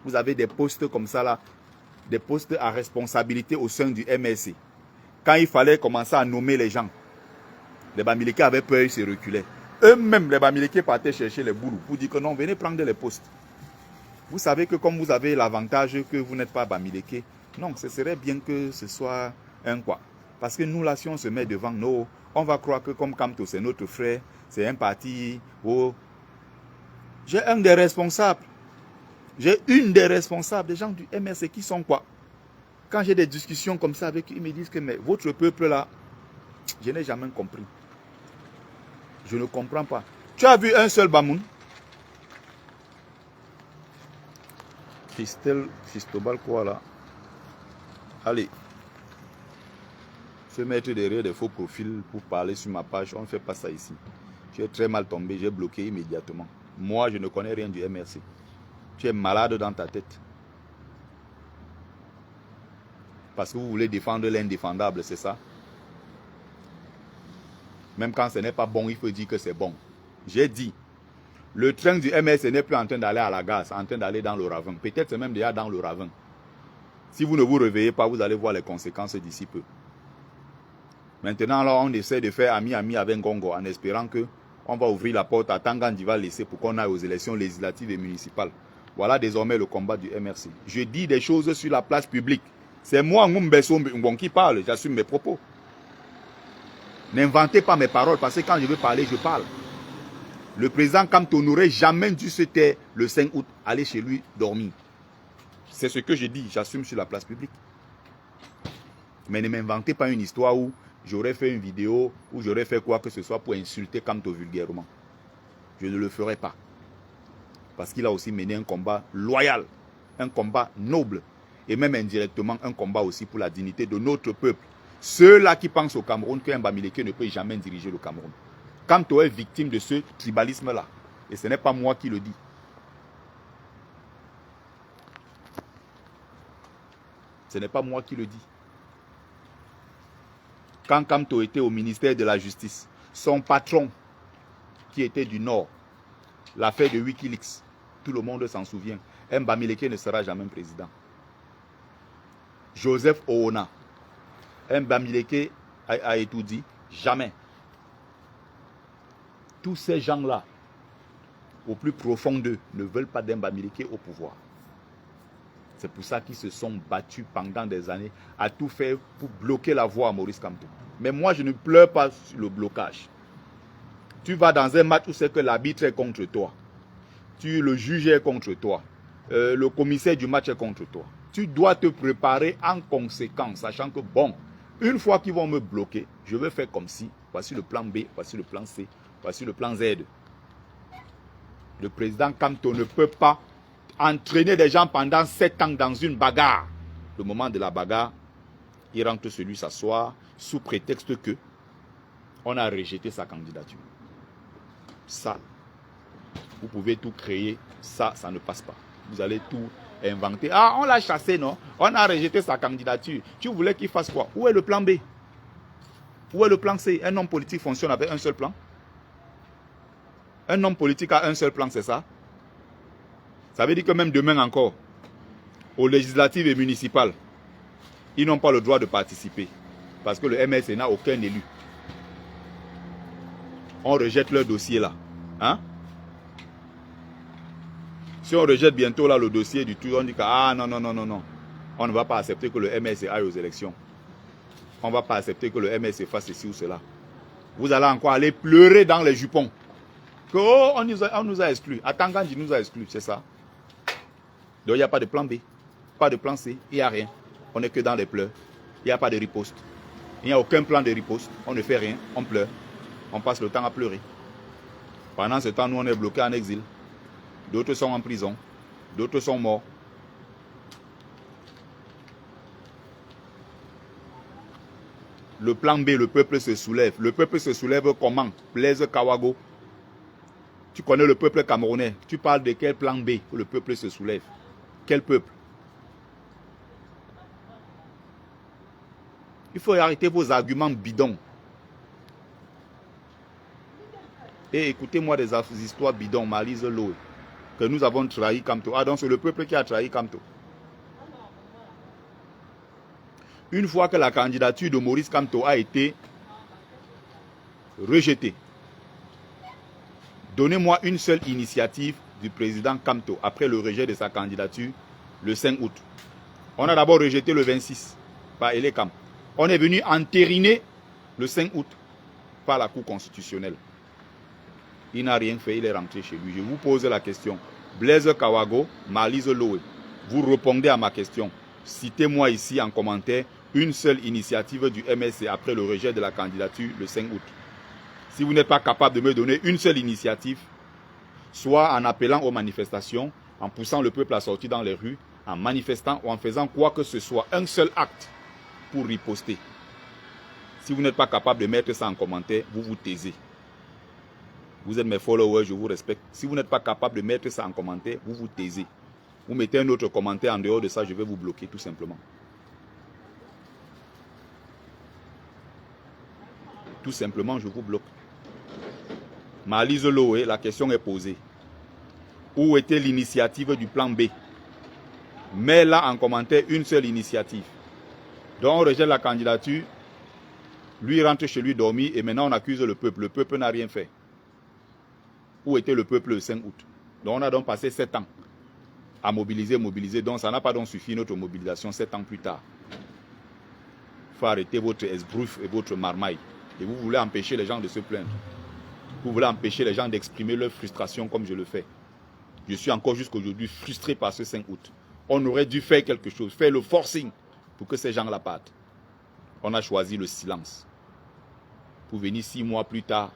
Speaker 1: Vous avez des postes comme ça là, des postes à responsabilité au sein du MRC. Quand il fallait commencer à nommer les gens, les Bamileke avaient peur, ils se reculaient. Eux-mêmes, les Bamileke partaient chercher les boulous pour dire que non, venez prendre les postes. Vous savez que comme vous avez l'avantage que vous n'êtes pas Bamileke, non, ce serait bien que ce soit un quoi. Parce que nous là, si on se met devant nous, on va croire que comme Kamto, c'est notre frère, c'est un parti. Oh. J'ai un des responsables. J'ai une des responsables, des gens du MRC qui sont quoi? Quand j'ai des discussions comme ça avec eux, ils me disent que mais votre peuple là, je n'ai jamais compris. Je ne comprends pas. Tu as vu un seul Bamoun? Cristobal quoi là? Allez. Se mettre derrière des faux profils pour parler sur ma page, on ne fait pas ça ici. Tu es très mal tombé, j'ai bloqué immédiatement. Moi, je ne connais rien du MRC. Tu es malade dans ta tête. Parce que vous voulez défendre l'indéfendable, c'est ça? Même quand ce n'est pas bon, il faut dire que c'est bon. J'ai dit, le train du MS n'est plus en train d'aller à la gare, c'est en train d'aller dans le ravin. Peut-être c'est même déjà dans le ravin. Si vous ne vous réveillez pas, vous allez voir les conséquences d'ici peu. Maintenant, là, on essaie de faire ami-ami avec Ngongo en espérant que on va ouvrir la porte à Tangandi va laisser pour qu'on aille aux élections législatives et municipales. Voilà désormais le combat du MRC. Je dis des choses sur la place publique. C'est moi, Ngumbeso Mbong, qui parle. J'assume mes propos. N'inventez pas mes paroles parce que quand je veux parler, je parle. Le président Kamto n'aurait jamais dû se taire le 5 août, aller chez lui dormir. C'est ce que je dis, j'assume sur la place publique. Mais ne m'inventez pas une histoire où j'aurais fait une vidéo, où j'aurais fait quoi que ce soit pour insulter Kamto vulgairement. Je ne le ferai pas. Parce qu'il a aussi mené un combat loyal, un combat noble, et même indirectement un combat aussi pour la dignité de notre peuple. Ceux-là qui pensent au Cameroun qu'un Bamileke ne peut jamais diriger le Cameroun. Kamto est victime de ce tribalisme-là. Et ce n'est pas moi qui le dis. Ce n'est pas moi qui le dis. Quand Kamto était au ministère de la Justice, son patron, qui était du Nord, l'affaire de Wikileaks, tout le monde s'en souvient, Bamileke ne sera jamais président. Joseph Oona, Bamileke a étudié, jamais. Tous ces gens-là, au plus profond d'eux, ne veulent pas d'Mbamileke au pouvoir. C'est pour ça qu'ils se sont battus pendant des années à tout faire pour bloquer la voie à Maurice Kamto. Mais moi, je ne pleure pas sur le blocage. Tu vas dans un match où c'est que l'arbitre est contre toi. Le juge est contre toi. Le commissaire du match est contre toi. Tu dois te préparer en conséquence, sachant que bon, une fois qu'ils vont me bloquer, je vais faire comme si, voici le plan B, voici le plan C, voici le plan Z. Le président Kamto ne peut pas entraîner des gens pendant 7 ans dans une bagarre. Le moment de la bagarre, il rentre celui s'asseoir sous prétexte que on a rejeté sa candidature. Ça, vous pouvez tout créer, ça ne passe pas. Vous allez tout inventer. Ah, on l'a chassé, non? On a rejeté sa candidature. Tu voulais qu'il fasse quoi? Où est le plan B? Où est le plan C? Un homme politique fonctionne avec un seul plan? Un homme politique a un seul plan, c'est ça? Ça veut dire que même demain encore, aux législatives et municipales, ils n'ont pas le droit de participer. Parce que le MSC n'a aucun élu. On rejette leur dossier là. Hein? Si on rejette bientôt là le dossier du tout, on dit que ah non, on ne va pas accepter que le MSC aille aux élections. On ne va pas accepter que le MSC fasse ceci ou cela. Vous allez encore aller pleurer dans les jupons. Que oh, on nous a exclus. Atangandi nous a exclus, c'est ça. Donc il n'y a pas de plan B, pas de plan C, il n'y a rien. On n'est que dans les pleurs. Il n'y a pas de riposte. Il n'y a aucun plan de riposte. On ne fait rien, on pleure. On passe le temps à pleurer. Pendant ce temps, nous on est bloqués en exil. D'autres sont en prison. D'autres sont morts. Le plan B, le peuple se soulève. Le peuple se soulève comment? Blaise Kawago. Tu connais le peuple camerounais. Tu parles de quel plan B que le peuple se soulève? Quel peuple? Il faut arrêter vos arguments bidons. Et écoutez-moi des histoires bidons, Malise Lowe, que nous avons trahi Kamto. Ah donc c'est le peuple qui a trahi Kamto. Une fois que la candidature de Maurice Kamto a été rejetée, donnez-moi une seule initiative du président Kamto après le rejet de sa candidature le 5 août. On a d'abord rejeté le 26 par Elekam. On est venu entériner le 5 août par la Cour constitutionnelle. Il n'a rien fait, il est rentré chez lui. Je vous pose la question. Blaise Kawago, Malise Lowe, vous répondez à ma question. Citez-moi ici en commentaire une seule initiative du MSC après le rejet de la candidature le 5 août. Si vous n'êtes pas capable de me donner une seule initiative, soit en appelant aux manifestations, en poussant le peuple à sortir dans les rues, en manifestant ou en faisant quoi que ce soit, un seul acte pour riposter. Si vous n'êtes pas capable de mettre ça en commentaire, vous vous taisez. Vous êtes mes followers, je vous respecte. Si vous n'êtes pas capable de mettre ça en commentaire, vous vous taisez. Vous mettez un autre commentaire en dehors de ça, je vais vous bloquer tout simplement. Tout simplement, je vous bloque. Marlise Loé, la question est posée. Où était l'initiative du plan B? Mets là en commentaire une seule initiative. Donc on rejette la candidature, lui rentre chez lui dormir et maintenant on accuse le peuple. Le peuple n'a rien fait. Où était le peuple le 5 août? Donc on a donc passé 7 ans à mobiliser. Donc ça n'a pas donc suffi notre mobilisation 7 ans plus tard. Il faut arrêter votre esbrouf et votre marmaille. Et vous voulez empêcher les gens de se plaindre. Vous voulez empêcher les gens d'exprimer leur frustration comme je le fais. Je suis encore jusqu'aujourd'hui frustré par ce 5 août. On aurait dû faire quelque chose, faire le forcing pour que ces gens-là partent. On a choisi le silence. Pour venir 6 mois plus tard,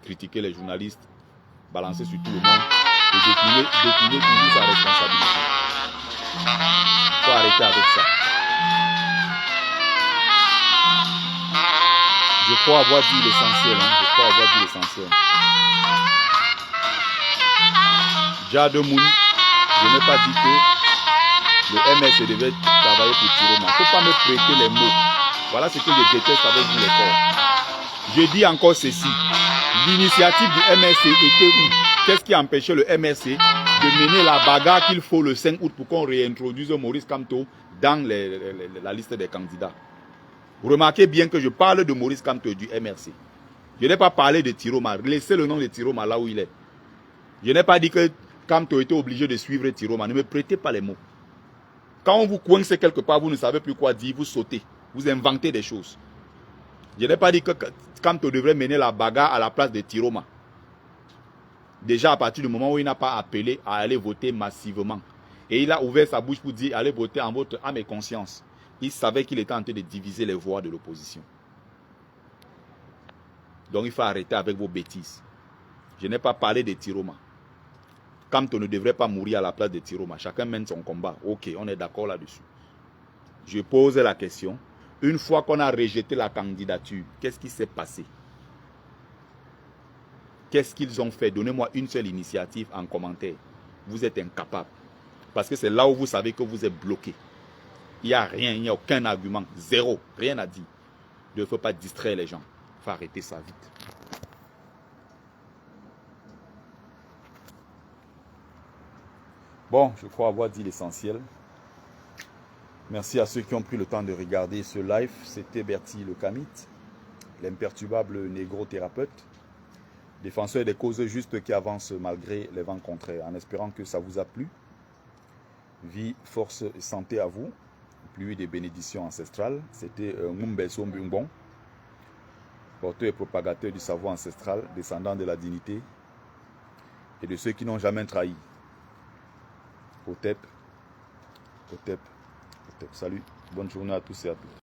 Speaker 1: critiquer les journalistes, balancer sur tout le monde et décliner toujours sa responsabilité. Il faut arrêter avec ça. Je crois avoir dit l'essentiel. Je crois avoir dit l'essentiel. Jademoun, je n'ai pas dit que le MRC devait travailler pour Tiroma. Il ne faut pas me prêter les mots. Voilà ce que je déteste avec vous les corps. Je dis encore ceci. L'initiative du MRC était où? Qu'est-ce qui empêchait le MRC de mener la bagarre qu'il faut le 5 août pour qu'on réintroduise Maurice Kamto dans la liste des candidats? Remarquez bien que je parle de Maurice Kamto du MRC. Je n'ai pas parlé de Tiroma. Laissez le nom de Tiroma là où il est. Je n'ai pas dit que Kamto était obligé de suivre Tiroma. Ne me prêtez pas les mots. Quand on vous coince quelque part, vous ne savez plus quoi dire, vous sautez. Vous inventez des choses. Je n'ai pas dit que Kamto devrait mener la bagarre à la place de Tiroma. Déjà à partir du moment où il n'a pas appelé à aller voter massivement. Et il a ouvert sa bouche pour dire allez voter en votre âme et conscience. Il savait qu'il était en train de diviser les voix de l'opposition. Donc il faut arrêter avec vos bêtises. Je n'ai pas parlé de Tiroma. Kamto ne devrait pas mourir à la place de Tiroma. Chacun mène son combat. Ok, on est d'accord là-dessus. Je pose la question. Une fois qu'on a rejeté la candidature, qu'est-ce qui s'est passé? Qu'est-ce qu'ils ont fait? Donnez-moi une seule initiative en commentaire. Vous êtes incapable. Parce que c'est là où vous savez que vous êtes bloqué. Il n'y a rien, il n'y a aucun argument. Zéro. Rien à dire. Il ne faut pas distraire les gens. Il faut arrêter ça vite. Bon, je crois avoir dit l'essentiel. Merci à ceux qui ont pris le temps de regarder ce live. C'était Bertie le Kamit, l'imperturbable négro-thérapeute, défenseur des causes justes qui avancent malgré les vents contraires. En espérant que ça vous a plu. Vie, force et santé à vous. Pluie des bénédictions ancestrales. C'était Mumbeso Mbungbon, porteur et propagateur du savoir ancestral, descendant de la dignité et de ceux qui n'ont jamais trahi. Hotep, Hotep, Hotep. Salut, bonne journée à tous et à toutes.